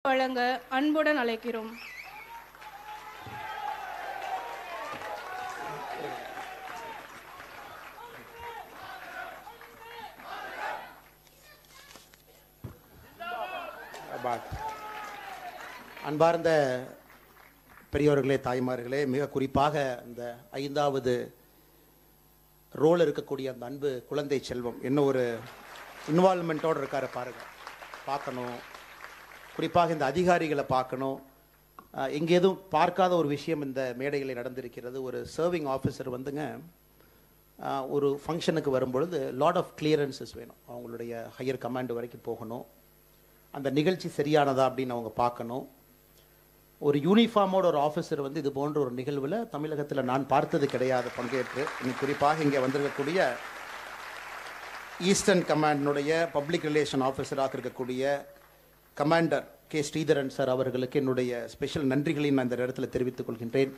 வழங்க அன்புடன் அழைக்கிறோம். அன்பார்ந்த பெரியோர்களே, தாய்மார்களே, மிக குறிப்பாக இந்த 5வது ரோல் இருக்கக்கூடிய அந்த அன்பு குழந்தை செல்வம் என்ன ஒரு இன்வால்மெண்ட்டோடு இருக்காரு பாருங்க. பார்க்கணும், குறிப்பாக இந்த அதிகாரிகளை பார்க்கணும். இங்கே எதுவும் பார்க்காத ஒரு விஷயம் இந்த மேடைகளில் நடந்திருக்கிறது. ஒரு சர்விங் ஆஃபீஸர் வந்துங்க ஒரு ஃபங்க்ஷனுக்கு வரும்பொழுது லாட் ஆஃப் கிளியரன்சஸ் வேணும். அவங்களுடைய ஹையர் கமாண்ட் வரைக்கும் போகணும். அந்த நிகழ்ச்சி சரியானதா அப்படின்னு அவங்க பார்க்கணும். ஒரு யூனிஃபார்மோட ஒரு ஆஃபீஸர் வந்து இது போன்ற ஒரு நிகழ்வில் தமிழகத்தில் நான் பார்த்தது கிடையாது பங்கேற்று. இன்னும் குறிப்பாக இங்கே வந்திருக்கக்கூடிய ஈஸ்டர்ன் கமாண்டினுடைய பப்ளிக் ரிலேஷன் ஆஃபீஸராக இருக்கக்கூடிய கமாண்டர் கே ஸ்ரீதரன் சார் அவர்களுக்கு என்னுடைய ஸ்பெஷல் நன்றிகளை நான் இந்த இடத்துல தெரிவித்துக் கொள்கின்றேன்.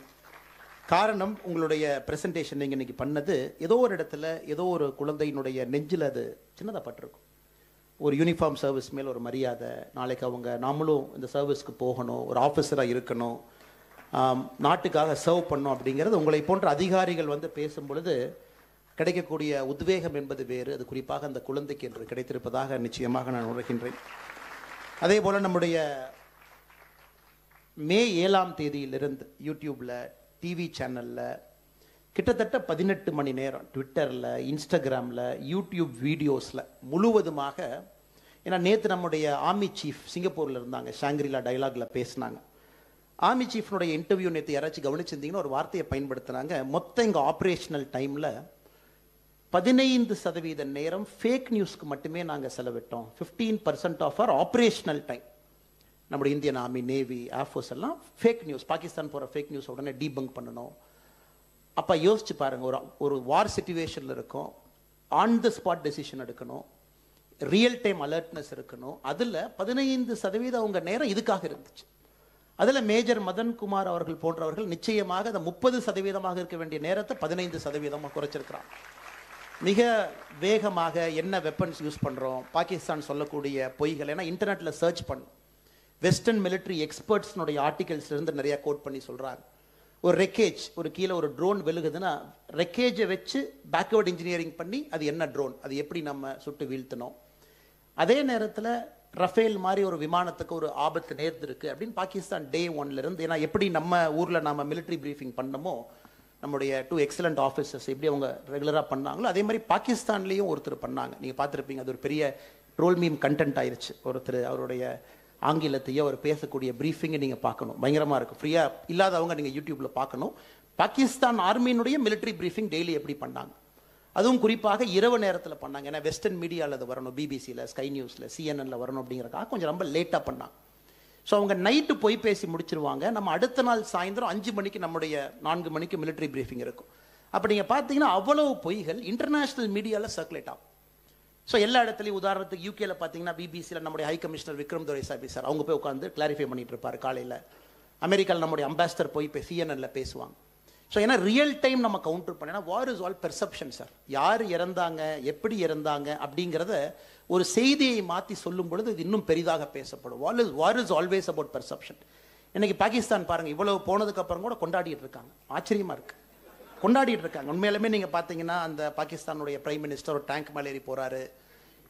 காரணம், உங்களுடைய ப்ரெசன்டேஷன் நீங்கள் இன்றைக்கி பண்ணது ஏதோ ஒரு இடத்துல ஏதோ ஒரு குழந்தையினுடைய நெஞ்சில் அது சின்னதாக பட்டிருக்கும். ஒரு யூனிஃபார்ம் சர்வீஸ் மேல் ஒரு மரியாதை, நாளைக்கு அவங்க நாமளும் இந்த சர்வீஸ்க்கு போகணும், ஒரு ஆஃபீஸராக இருக்கணும், நாட்டுக்காக சர்வ் பண்ணணும் அப்படிங்கிறது உங்களை போன்ற அதிகாரிகள் வந்து பேசும் பொழுது கிடைக்கக்கூடிய உத்வேகம் என்பது வேறு. அது குறிப்பாக அந்த குழந்தைக்கு என்று கிடைத்திருப்பதாக நிச்சயமாக நான் உணர்கின்றேன். அதே போல் நம்முடைய மே 7ஆம் தேதியிலிருந்து யூடியூப்பில், டிவி சேனலில் கிட்டத்தட்ட 18 மணி நேரம் ட்விட்டரில், இன்ஸ்டாகிராமில், யூடியூப் வீடியோஸில் முழுவதுமாக, ஏன்னா நேற்று நம்முடைய ஆர்மி சீஃப் சிங்கப்பூரில் இருந்தாங்க, ஷாங்கிரிலா டைலாகில் பேசினாங்க. ஆர்மி சீஃப்னுடைய இன்டர்வியூ நேற்று யாராச்சும் கவனிச்சிருந்தீங்கன்னா ஒரு வார்த்தையை பயன்படுத்தினாங்க. மொத்தம் எங்கள் ஆப்ரேஷனல் டைமில் 15% நேரம் ஃபேக் நியூஸ்க்கு மட்டுமே நாங்கள் செலவிட்டோம். 15% ஆஃப் அவர் ஆப்ரேஷனல் டைம். நம்முடைய இந்தியன் ஆர்மி, நேவி, ஏர்ஃபோர்ஸ் எல்லாம் ஃபேக் நியூஸ், பாகிஸ்தான் போகிற ஃபேக் நியூஸ் உடனே டீபங்க் பண்ணணும். அப்போ யோசிச்சு பாருங்கள், ஒரு வார் சிச்சுவேஷனில் இருக்கும், ஆன் த ஸ்பாட் டெசிஷன் எடுக்கணும், ரியல் டைம் அலர்ட்னஸ் இருக்கணும். அதில் 15% அவங்க நேரம் இதுக்காக இருந்துச்சு. அதில் மேஜர் மதன்குமார் அவர்கள் போன்றவர்கள் நிச்சயமாக அந்த 30% இருக்க வேண்டிய நேரத்தை 15% குறைச்சிருக்கிறாங்க. மிக வேகமாக என்ன வெப்பன்ஸ் யூஸ் பண்ணுறோம், பாகிஸ்தான் சொல்லக்கூடிய பொய்கள், ஏன்னா இன்டர்நெட்டில் சர்ச் பண்ணும், வெஸ்டர்ன் மிலிட்ரி எக்ஸ்பர்ட்ஸ்னுடைய ஆர்டிகல்ஸ்லேருந்து நிறையா கோட் பண்ணி சொல்கிறாங்க. ஒரு ரெக்கேஜ், ஒரு கீழே ஒரு ட்ரோன் வெளுகுதுன்னா ரெக்கேஜை வச்சு பேக்வேர்ட் இன்ஜினியரிங் பண்ணி அது என்ன ட்ரோன், அது எப்படி நம்ம சுட்டு வீழ்த்தணும். அதே நேரத்தில் ரஃபேல் மாதிரி ஒரு விமானத்துக்கு ஒரு ஆபத்து நேர்ந்திருக்கு அப்படின்னு பாகிஸ்தான் டே 1லேருந்து, ஏன்னா எப்படி நம்ம ஊரில் நம்ம மிலிட்ரி ப்ரீஃபிங் பண்ணமோ நம்முடைய 2 எக்ஸலண்ட் ஆஃபீஸர்ஸ் எப்படி அவங்க ரெகுலராக பண்ணாங்களோ அதே மாதிரி பாகிஸ்தான்லேயும் ஒருத்தர் பண்ணாங்க. நீங்கள் பார்த்துருப்பீங்க, அது ஒரு பெரிய ட்ரோல் மீம் கண்டென்ட் ஆயிடுச்சு. ஒருத்தர் அவருடைய ஆங்கிலத்தையோ அவர் பேசக்கூடிய ப்ரீஃபிங்கை நீங்கள் பார்க்கணும், பயங்கரமாக இருக்கும். ஃப்ரீயாக இல்லாதவங்க நீங்கள் யூடியூப்பில் பார்க்கணும். பாகிஸ்தான் ஆர்மியினுடைய மிலிட்ரி ப்ரீஃபிங் டெய்லி எப்படி பண்ணாங்க, அதுவும் குறிப்பாக இரவு நேரத்தில் பண்ணாங்க. ஏன்னா வெஸ்டர்ன் மீடியாவில் அது வரணும், பிபிசியில், ஸ்கை நியூஸில், சிஎன்எனில் வரணும் அப்படிங்கிறக்காக கொஞ்சம் ரொம்ப லேட்டாக பண்ணாங்க. ஸோ அவங்க நைட்டு போய் பேசி முடிச்சிருவாங்க. நம்ம அடுத்த நாள் சாயந்தரம் 5 மணிக்கு நம்முடைய 4 மணிக்கு மிலிட்ரி ப்ரீஃபிங் இருக்கும். அப்போ நீங்கள் பார்த்தீங்கன்னா அவ்வளவு பொய்கள் இன்டர்நேஷ்னல் மீடியாவில் சர்க்குலேட் ஆகும். ஸோ எல்லா இடத்துலையும், உதாரணத்துக்கு யூகேல பார்த்தீங்கன்னா பிபிசியில் நம்முடைய high commissioner Vikram Duraisamy sir அவங்க போய் உட்காந்து கிளாரிஃபை பண்ணிட்டு இருப்பார் காலையில். அமெரிக்காவில் நம்முடைய அம்பாசிடர் போய் சிஎன்எனில் பேசுவாங்க. ஸோ ஏன்னா ரியல் டைம் நம்ம கவுண்டர் பண்ணேன்னா war is all perception sir. யார் இறந்தாங்க, எப்படி இறந்தாங்க அப்படிங்கிறத ஒரு செய்தியை மாற்றி சொல்லும் பொழுது இது இன்னும் பெரிதாக பேசப்படும். War is always about perception. இன்னைக்கு பாகிஸ்தான் பாருங்கள், இவ்வளவு போனதுக்கு அப்புறம் கூட கொண்டாடிட்டு இருக்காங்க. ஆச்சரியமாக இருக்குது, கொண்டாடிட்டு இருக்காங்க. உண்மையிலுமே நீங்கள் பார்த்தீங்கன்னா அந்த பாகிஸ்தானுடைய பிரைம் மினிஸ்டர் ஒரு டேங்க் மேலே ஏறி போகிறாரு.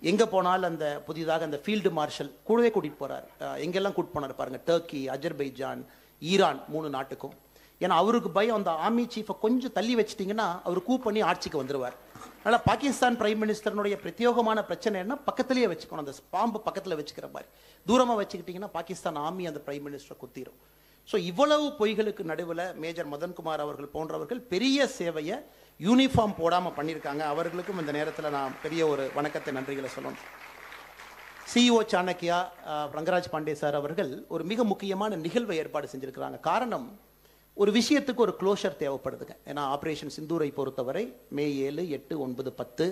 எங்கே போனாலும் அந்த புதிதாக அந்த ஃபீல்டு மார்ஷல் கூடவே கூட்டிகிட்டு போகிறார். எங்கெல்லாம் கூட்டு போனார் பாருங்கள், டர்க்கி, அஜர்பைஜான், ஈரான் 3 நாட்டுக்கும். ஏன்னா அவருக்கு பயம், அந்த ஆர்மி சீஃபை கொஞ்சம் தள்ளி வச்சிட்டிங்கன்னா அவர் கூ பண்ணி ஆட்சிக்கு வந்துடுவார். அதனால் பாகிஸ்தான் பிரைம் மினிஸ்டர்னுடைய பிரத்யேகமான பிரச்சனை என்ன, பக்கத்துலேயே வச்சுக்கணும், அந்த பாம்பு பக்கத்தில் வச்சுக்கிற மாதிரி. தூரமாக வச்சுக்கிட்டிங்கன்னா பாகிஸ்தான் ஆர்மி அந்த பிரைம் மினிஸ்டரை குத்திரும். ஸோ இவ்வளவு பொய்களுக்கு நடுவில் மேஜர் மதன்குமார் அவர்கள் போன்றவர்கள் பெரிய சேவையை யூனிஃபார்ம் போடாமல் பண்ணியிருக்காங்க. அவர்களுக்கும் இந்த நேரத்தில் நான் பெரிய ஒரு வணக்கத்தை, நன்றிகளை சொல்லணும். சிஇஓ சாணக்கியா ரங்கராஜ் பாண்டே சார் அவர்கள் ஒரு மிக முக்கியமான நிகழ்வை ஏற்பாடு செஞ்சுருக்கிறாங்க. காரணம், ஒரு விஷயத்துக்கு ஒரு க்ளோஷர் தேவைப்படுதுங்க. ஏன்னா ஆப்ரேஷன் சிந்தூரை பொறுத்தவரை மே 7, 8, 9, 10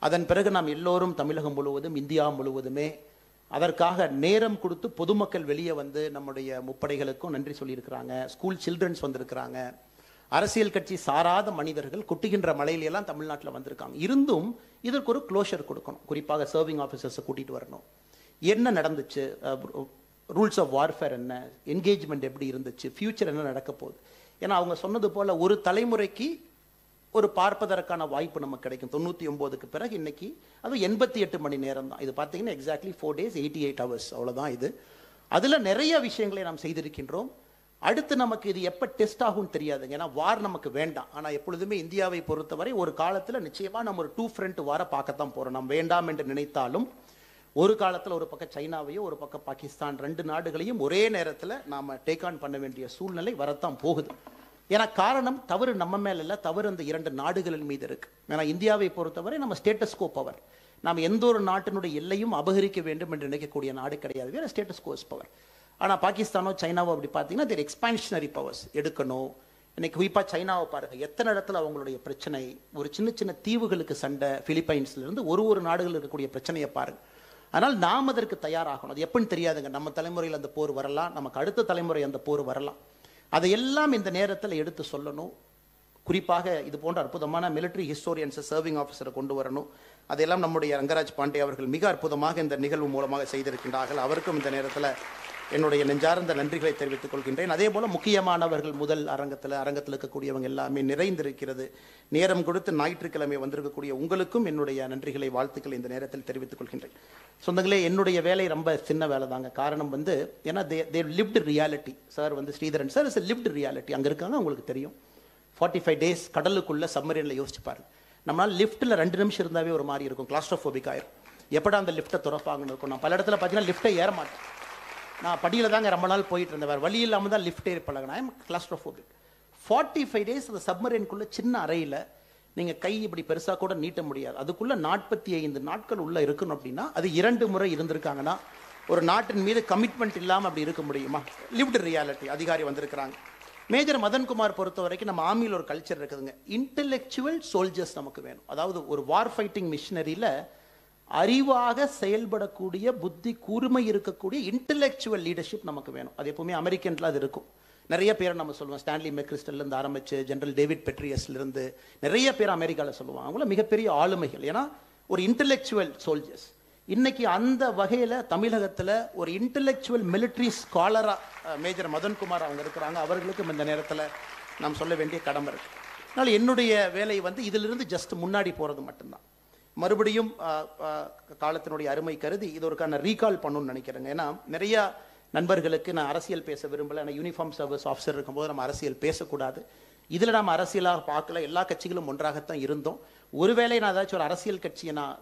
அதன் பிறகு நாம் எல்லோரும் தமிழகம் முழுவதும், இந்தியா முழுவதுமே அதற்காக நேரம் கொடுத்து பொதுமக்கள் வெளியே வந்து நம்முடைய முப்படைகளுக்கும் நன்றி சொல்லியிருக்கிறாங்க. ஸ்கூல் சில்ட்ரன்ஸ் வந்திருக்கிறாங்க. அரசியல் கட்சி சாராத மனிதர்கள் கொட்டுகின்ற மலையிலெல்லாம் தமிழ்நாட்டில் வந்திருக்காங்க. இருந்தும் இதற்கு ஒரு க்ளோஷர் கொடுக்கணும். குறிப்பாக சர்விங் ஆஃபீஸர்ஸை கூட்டிகிட்டு வரணும். என்ன நடந்துச்சு, ரூல்ஸ் ஆஃப் வார்ஃபேர் என்ன, என்கேஜ்மெண்ட் எப்படி இருந்துச்சு, ஃபியூச்சர் என்ன நடக்க போகுது. ஏன்னா அவங்க சொன்னது போல் ஒரு தலைமுறைக்கு ஒரு பார்ப்பதற்கான வாய்ப்பு நமக்கு கிடைக்கும். 99க்கு பிறகு இன்னைக்கு அது 88 மணி நேரம் தான். இது பார்த்தீங்கன்னா எக்ஸாக்ட்லி 4 days 88 hours, அவ்வளோதான் இது. அதில் நிறைய விஷயங்களை நாம் செய்திருக்கின்றோம். அடுத்து நமக்கு இது எப்போ டெஸ்ட் ஆகும்னு தெரியாதுங்க. ஏன்னா வார் நமக்கு வேண்டாம். ஆனால் எப்பொழுதுமே இந்தியாவை பொறுத்தவரை ஒரு காலத்தில் நிச்சயமாக நம்ம ஒரு 2 front வாரை பார்க்கத்தான் போகிறோம். நாம் வேண்டாம் என்று நினைத்தாலும் ஒரு காலத்தில் ஒரு பக்கம் சைனாவையோ ஒரு பக்கம் பாகிஸ்தான், 2 நாடுகளையும் ஒரே நேரத்தில் நாம் டேக் ஆன் பண்ண வேண்டிய சூழ்நிலை வரத்தான் போகுது. ஏன்னா காரணம் தவறு நம்ம மேல இல்லை, தவறு அந்த 2 நாடுகளின் மீது இருக்கு. ஏன்னா இந்தியாவை பொறுத்தவரை நம்ம ஸ்டேட்டஸ் கோ பவர். நாம் எந்த ஒரு நாட்டினுடைய எல்லையும் அபகரிக்க வேண்டும் என்று நினைக்கக்கூடிய நாடு கிடையாது. வேற ஸ்டேட்டஸ் கோ பவர். ஆனால் பாகிஸ்தானோ சைனாவோ அப்படி பார்த்தீங்கன்னா தேர் எக்ஸ்பான்ஷனரி பவர்ஸ் எடுக்கணும். இன்னைக்கு குறிப்பாக சைனாவை பாருங்க, எத்தனை இடத்துல அவங்களுடைய பிரச்சனை, ஒரு சின்ன சின்ன தீவுகளுக்கு சண்டை, பிலிப்பைன்ஸ்ல இருந்து ஒரு நாடுகள் இருக்கக்கூடிய பிரச்சனையை பாருங்க. ஆனால் நாம் அதற்கு தயாராகணும். அது எப்படின்னு தெரியாதுங்க. நம்ம தலைமுறையில் அந்த போர் வரலாம், நமக்கு அடுத்த தலைமுறை அந்த போர் வரலாம். அதையெல்லாம் இந்த நேரத்தில் எடுத்து சொல்லணும். குறிப்பாக இது போன்ற அற்புதமான மிலிட்டரி ஹிஸ்டோரியன்ஸை, சர்விங் ஆஃபீஸரை கொண்டு வரணும். அதையெல்லாம் நம்முடைய ரங்கராஜ் பாண்டே அவர்கள் மிக அற்புதமாக இந்த நிகழ்வு மூலமாக செய்திருக்கின்றார்கள். அவருக்கும் இந்த நேரத்தில் என்னுடைய நெஞ்சார்ந்த நன்றிகளை தெரிவித்துக் கொள்கின்றேன். அதே போல முக்கியமானவர்கள் முதல் அரங்கத்தில் இருக்கக்கூடியவங்க எல்லாமே நிறைந்திருக்கிறது. நேரம் கொடுத்து ஞாயிற்றுக்கிழமை வந்திருக்கக்கூடிய உங்களுக்கும் என்னுடைய நன்றிகளை, வாழ்த்துக்களை இந்த நேரத்தில் தெரிவித்துக் கொள்கின்றேன். சொந்தங்களே, என்னுடைய வேலை ரொம்ப சின்ன வேலை தாங்க. காரணம் ஏன்னா they lived reality. Sir Sridharan sir is lived reality. அங்கே இருக்காங்க, உங்களுக்கு தெரியும். 45 days கடலுக்குள்ள சப்மரீனில் யோசிச்சு பாருங்க. நம்மளால் லிஃப்ட்டில் 2 நிமிஷம் இருந்தாவே ஒரு மாதிரி இருக்கும், கிளாஸ்ட்ரோஃபோபிக் ஆயிரும். எப்படா அந்த லிஃப்ட்டை துறப்பாங்கன்னு இருக்கும். நான் பல இடத்துல பார்த்தீங்கன்னா லிஃப்ட்டை ஏற மாட்டேன். நான் படியில் தாங்க ரொம்ப நாள் போயிட்டு இருந்தேன். வேறு வழி இல்லாமல் தான் லிஃப்ட் ஏறி பழகினேன். கிளாஸ்ட்ரோஃபோபிக். 45 days அந்த சப்மரீனுக்குள்ளே சின்ன அறையில் நீங்கள் கை இப்படி பெருசாக கூட நீட்ட முடியாது. அதுக்குள்ளே 45 நாட்கள் உள்ளே இருக்கணும். அப்படின்னா அது 2 முறை இருந்திருக்காங்கன்னா ஒரு நாட்டின் மீது கமிட்மெண்ட் இல்லாமல் அப்படி இருக்க முடியுமா? Lived reality. அதிகாரி வந்திருக்கிறாங்க. மேஜர் மதன்குமார் பொறுத்த வரைக்கும் நம்ம ஆர்மியில் ஒரு கல்ச்சர் இருக்குதுங்க. இன்டெலெக்சுவல் சோல்ஜர்ஸ் நமக்கு வேணும். அதாவது ஒரு வார் ஃபைட்டிங் மிஷினரியில் அறிவாக செயல்படக்கூடிய, புத்தி கூர்மை இருக்கக்கூடிய இன்டெலெக்சுவல் லீடர்ஷிப் நமக்கு வேணும். அது எப்பவுமே அமெரிக்கன்ல அது இருக்கும். நிறைய பேரை நம்ம சொல்லுவோம். ஸ்டான்லி மெக்ரிஸ்டல்லேருந்து ஆரம்பிச்சு ஜெனரல் டேவிட் பெட்ரியஸ்லேருந்து நிறைய பேர் அமெரிக்காவில் சொல்லுவாங்க. அவங்கள மிகப்பெரிய ஆளுமைகள். ஏன்னா ஒரு இன்டெலெக்சுவல் சோல்ஜர்ஸ். இன்னைக்கு அந்த வகையில் தமிழகத்தில் ஒரு இன்டெலெக்சுவல் மிலிட்ரி ஸ்காலராக மேஜர் மதன்குமார் அவங்க இருக்கிறாங்க. அவர்களுக்கும் இந்த நேரத்தில் நாம் சொல்ல வேண்டிய கடமை இருக்கு. அதனால் என்னுடைய வேலை இதிலிருந்து ஜஸ்ட் முன்னாடி போகிறது மட்டும்தான். மறுபடியும் காலத்தினுடைய அருமை கருதி இது ஒருக்கான ரீகால் பண்ணணும்னு நினைக்கிறேங்க. ஏன்னா நிறைய நண்பர்களுக்கு நான் அரசியல் பேச விரும்பலை. ஆனால் யூனிஃபார்ம் சர்வீஸ் ஆஃபீஸர் இருக்கும்போது நம்ம அரசியல் பேசக்கூடாது. இதில் நம்ம அரசியலாக பார்க்கல. எல்லா கட்சிகளும் ஒன்றாகத்தான் இருந்தோம். ஒருவேளை நான் ஏதாச்சும் ஒரு அரசியல் கட்சியை நான்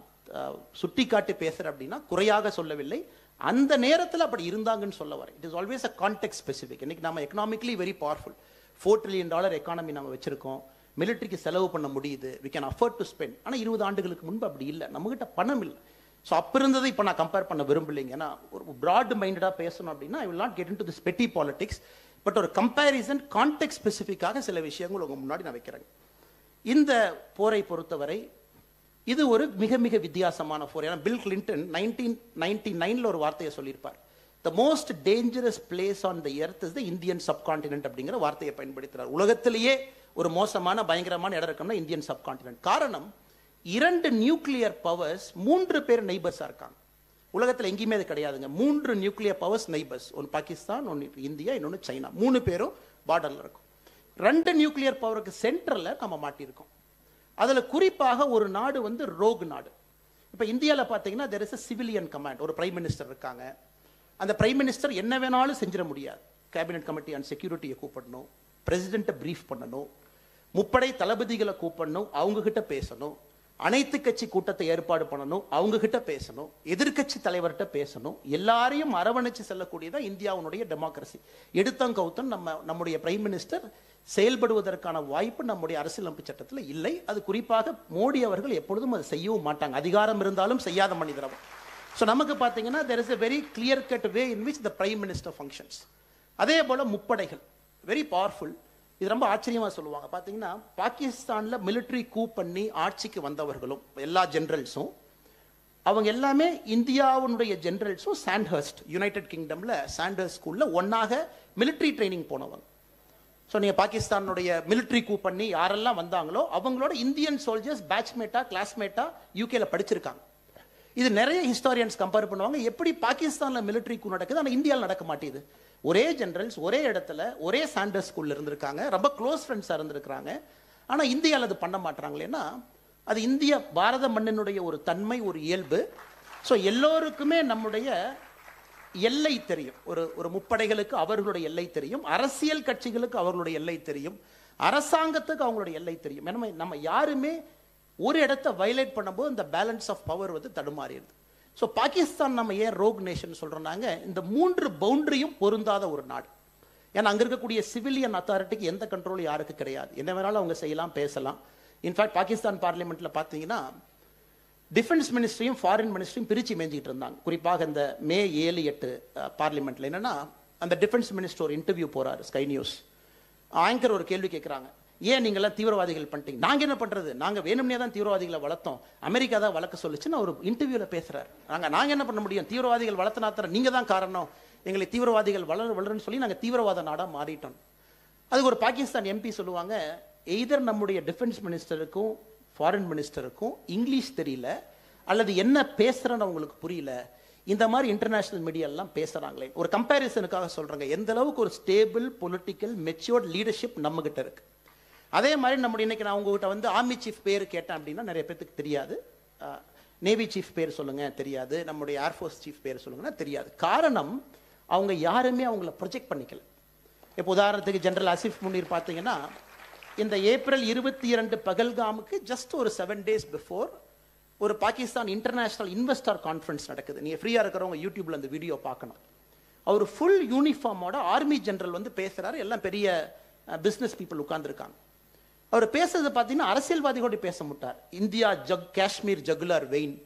சுட்டி காட்டி பேசுகிறேன் அப்படின்னா குறையாக சொல்லவில்லை. அந்த நேரத்தில் அப்படி இருந்தாங்கன்னு சொல்ல வரேன். It is always a context specific. இன்னைக்கு நம்ம economically very powerful. $4 trillion economy நம்ம வச்சிருக்கோம். மிலிட்டரிக்கு செலவு பண்ண முடியுது. We can afford to spend. ஆனால் 20 ஆண்டுகளுக்கு முன்பு அப்படி இல்லை. நம்மகிட்ட பணம் இல்லை. ஸோ அப்போ இருந்ததை இப்போ நான் கம்பேர் பண்ண விரும்பலைங்க. ஏன்னா ஒரு ப்ராட் மைண்டடாக பேசணும் அப்படின்னா I will not get in to this பெட்டி பாலிடிக்ஸ். பட் ஒரு கம்பேரிசன் கான்டெக்ட் ஸ்பெசிஃபிக்காக சில விஷயங்கள் உங்கள் முன்னாடி நான் வைக்கிறேன். இந்த போரை பொறுத்தவரை இது ஒரு மிக மிக வித்தியாசமான போர். ஏன்னா பில் கிளின்டன் 1999 ஒரு வார்த்தையை சொல்லியிருப்பார். The most dangerous place on the earth is the Indian subcontinent அப்படிங்கிற வார்த்தையை பயன்படுத்துகிறார். உலகத்திலேயே ஒரு மோசமான பயங்கரமான இடம் இருக்குன்னா இந்தியன் சப்கான்டினென்ட். காரணம் 2 நியூக்ளியர் பவர்ஸ் 3 பேர் நெய்பர்ஸாக இருக்காங்க. உலகத்தில் எங்கேயுமே அது கிடையாதுங்க. 3 நியூக்ளியர் பவர்ஸ் நெய்பர்ஸ். ஒன்று பாகிஸ்தான், ஒன்று இந்தியா, இன்னொன்று சைனா. 3 பேரும் பார்டரில் இருக்கும். 2 நியூக்ளியர் பவருக்கு சென்டரில் நம்ம மாட்டியிருக்கோம். அதில் குறிப்பாக ஒரு நாடு ரோக் நாடு. இப்போ இந்தியாவில் பார்த்தீங்கன்னா there is a civilian command. ஒரு பிரைம் மினிஸ்டர் இருக்காங்க. அந்த பிரைம் மினிஸ்டர் என்ன வேணாலும் செஞ்சிட முடியாது. கேபினட் கமிட்டி ஆன் செக்யூரிட்டியை கூப்பிடணும், பிரசிடென்ட்டை பிரீஃப் பண்ணணும், முப்படை தளபதிகளை கூப்பிடணும், அவங்க கிட்ட பேசணும், அனைத்து கட்சி கூட்டத்தை ஏற்பாடு பண்ணணும், அவங்க கிட்ட பேசணும், எதிர்கட்சி தலைவர்கிட்ட பேசணும். எல்லாரையும் அரவணைச்சு செல்லக்கூடியதான் இந்தியாவுடைய டெமோக்ரஸி. எடுத்தங்கவுத்தன் நம்முடைய பிரைம் மினிஸ்டர் செயல்படுவதற்கான வாய்ப்பு நம்முடைய அரசியலமைப்பு சட்டத்தில் இல்லை. அது குறிப்பாக மோடி அவர்கள் எப்பொழுதும் அதை செய்யவும் மாட்டாங்க. அதிகாரம் இருந்தாலும் செய்யாத மனிதர் அவர். ஸோ நமக்கு பார்த்தீங்கன்னா there is a very clear cut way in which the prime minister functions. அதே போல முப்படைகள் வெரி பவர்ஃபுல். இது ரொம்ப ஆச்சரியமாக சொல்லுவாங்க. பார்த்தீங்கன்னா பாகிஸ்தானில் மிலிட்ரி கூ பண்ணி ஆட்சிக்கு வந்தவர்களும் எல்லா ஜெனரல்ஸும் அவங்க எல்லாமே இந்தியாவுடைய ஜெனரல்ஸும் சாண்ட்ஹர்ஸ்ட் யுனைடெட் கிங்டமில் சாண்ட்ஹர்ஸ்ட் ஸ்கூலில் ஒன்றாக மிலிட்ரி ட்ரைனிங் போனவங்க. ஸோ நீங்கள் பாகிஸ்தானுடைய மிலிட்ரி கூ பண்ணி யாரெல்லாம் வந்தாங்களோ அவங்களோட இந்தியன் சோல்ஜர்ஸ் பேட்ச்மேட்டா கிளாஸ்மேட்டா யூகேல படிச்சிருக்காங்க. இது நிறைய ஹிஸ்டாரியன்ஸ் கம்பேர் பண்ணுவாங்க, எப்படி பாகிஸ்தான்ல மிலிட்டரி கூ நடக்குது, ஆனால் இந்தியாவில் நடக்க மாட்டேது. ஒரே ஜெனரல்ஸ் ஒரே இடத்துல ஒரே சாண்டர்ஸ் ஸ்கூல்ல இருந்திருக்காங்க, ரொம்ப க்ளோஸ் ஃப்ரெண்ட்ஸாக இருந்திருக்கிறாங்க. ஆனால் இந்தியாவில் அது பண்ண மாட்டாங்களேன்னா அது இந்திய பாரத மண்ணினுடைய ஒரு தன்மை, ஒரு இயல்பு. ஸோ எல்லோருக்குமே நம்முடைய எல்லை தெரியும். ஒரு முப்படைகளுக்கு அவர்களுடைய எல்லை தெரியும், அரசியல் கட்சிகளுக்கு அவர்களுடைய எல்லை தெரியும், அரசாங்கத்துக்கு அவங்களுடைய எல்லை தெரியும். ஏன்னா நம்ம யாருமே ஒரு இடத்தை வயலேட் பண்ணும்போது இந்த பேலன்ஸ் ஆஃப் பவர் வந்து தடுமாறிடுது. ஸோ பாகிஸ்தான் நம்ம ஏன் ரோக் நேஷன் சொல்றோம்னாங்க, இந்த 3 பவுண்டரியும் பொருந்தாத ஒரு நாடு. ஏன்னா அங்கே இருக்கக்கூடிய சிவிலியன் அத்தாரிட்டிக்கு எந்த கண்ட்ரோலும் யாருக்கு கிடையாது, என்ன வேணாலும் அவங்க செய்யலாம், பேசலாம். இன்ஃபேக்ட் பாகிஸ்தான் பார்லிமெண்ட்ல பார்த்தீங்கன்னா டிஃபென்ஸ் மினிஸ்ட்ரியும் ஃபாரின் மினிஸ்ட்ரியும் பிரித்து மேய்ஞ்சிட்டு இருந்தாங்க. குறிப்பாக இந்த மே 7-8 பார்லிமெண்ட்ல என்னன்னா, அந்த டிஃபென்ஸ் மினிஸ்டர் ஒரு இன்டர்வியூ போறாரு ஸ்கை நியூஸ். ஆங்கர் ஒரு கேள்வி கேட்குறாங்க, ஏன் நீங்களாம் தீவிரவாதிகள் பண்ணிட்டீங்க, நாங்கள் என்ன பண்ணுறது, நாங்கள் வேணும்னே தான் தீவிரவாதிகளை வளர்த்தோம், அமெரிக்கா தான் வளர்க்க சொல்லிச்சுன்னு ஒரு இன்டர்வியூவில் பேசுகிறார். நாங்கள் என்ன பண்ண முடியும், தீவிரவாதிகள் வளர்த்தனாத்திர நீங்கள் தான் காரணம், எங்களை தீவிரவாதிகள் வளருன்னு சொல்லி நாங்கள் தீவிரவாத நாடாக மாறிட்டோம். அதுக்கு ஒரு பாகிஸ்தான் எம்பி சொல்லுவாங்க, எய்தர் நம்முடைய டிஃபென்ஸ் மினிஸ்டருக்கும் ஃபாரின் மினிஸ்டருக்கும் இங்கிலீஷ் தெரியல, அல்லது என்ன பேசுகிறேன்னு அவங்களுக்கு புரியல, இந்த மாதிரி இன்டர்நேஷனல் மீடியாலாம் பேசுகிறாங்களே. ஒரு கம்பேரிசனுக்காக சொல்கிறாங்க, எந்த அளவுக்கு ஒரு ஸ்டேபிள் பொலிட்டிக்கல் மெச்சூர்ட் லீடர்ஷிப் நம்மகிட்ட இருக்கு. அதே மாதிரி நம்முடைய இன்னைக்கு நான் உங்ககிட்ட வந்து ஆர்மி சீஃப் பேர் கேட்டேன் அப்படின்னா நிறைய பேருக்கு தெரியாது, நேவி சீஃப் பேர் சொல்லுங்க தெரியாது, நம்முடைய ஏர்ஃபோர்ஸ் சீஃப் பேர் சொல்லுங்கன்னா தெரியாது. காரணம் அவங்க யாருமே அவங்கள ப்ரொஜெக்ட் பண்ணிக்கல. இப்போ உதாரணத்துக்கு ஜெனரல் ஆசிஃப் முனீர் பார்த்தீங்கன்னா, இந்த ஏப்ரல் 22 பகல்காமுக்கு ஜஸ்ட் ஒரு 7 days பிஃபோர் ஒரு பாகிஸ்தான் இன்டர்நேஷனல் இன்வெஸ்டர் கான்ஃபரன்ஸ் நடக்குது. நீங்கள் ஃப்ரீயாக இருக்கிறவங்க யூடியூப்ல அந்த வீடியோ பார்க்கணும். அவர் ஃபுல் யூனிஃபார்மோட ஆர்மி ஜெனரல் வந்து பேசுகிறாரு, எல்லாம் பெரிய பிஸ்னஸ் பீப்புள் உட்கார்ந்துருக்காங்க. அவர் பேசுறது பார்த்தீங்கன்னா அரசியல்வாதிகளோடு பேச மாட்டார். இந்தியா காஷ்மீர் ஜகுலர் வெயின்,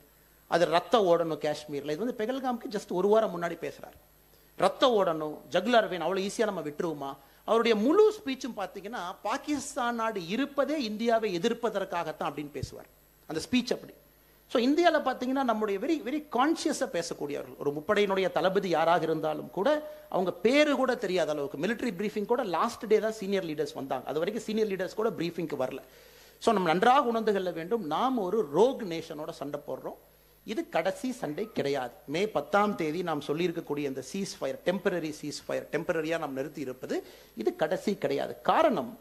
அது ரத்தம் ஓடணும் காஷ்மீரில், இது வந்து பெகல்காமுக்கு ஜஸ்ட் ஒரு வாரம் முன்னாடி பேசுகிறார். ரத்தம் ஓடணும், ஜகுலர் வெயின் அவ்வளோ ஈஸியாக நம்ம விட்டுருவோமா. அவருடைய முழு ஸ்பீச்சும் பார்த்தீங்கன்னா பாகிஸ்தான் நாடு இருப்பதே இந்தியாவை எதிர்ப்பதற்காகத்தான் அப்படின்னு பேசுவார் அந்த ஸ்பீச் அப்படி. ஸோ இந்தியாவில் பார்த்தீங்கன்னா நம்முடைய வெரி வெரி கான்சியஸாக பேசக்கூடியவர்கள். ஒரு முப்படையினுடைய தளபதி யாராக இருந்தாலும் கூட அவங்க பேரு கூட தெரியாத அளவுக்கு மிலிட்டரி பிரீஃபிங் கூட லாஸ்ட் டே தான் சீனியர் லீடர்ஸ் வந்தாங்க, அது வரைக்கும் சீனியர் லீடர்ஸ் கூட பிரீஃபிங்க்கு வரல. ஸோ நம்ம நன்றாக உணர்ந்து கொள்ள வேண்டும், நாம் ஒரு ரோக் நேஷனோட சண்டை போடுறோம். இது கடைசி சண்டை கிடையாது. மே 10 நாம் சொல்லியிருக்கக்கூடிய இந்த ceasefire, temporary ceasefire, டெம்பரரியாக நாம் நிறுத்தி இருப்பது இது கடைசி கிடையாது. காரணம்,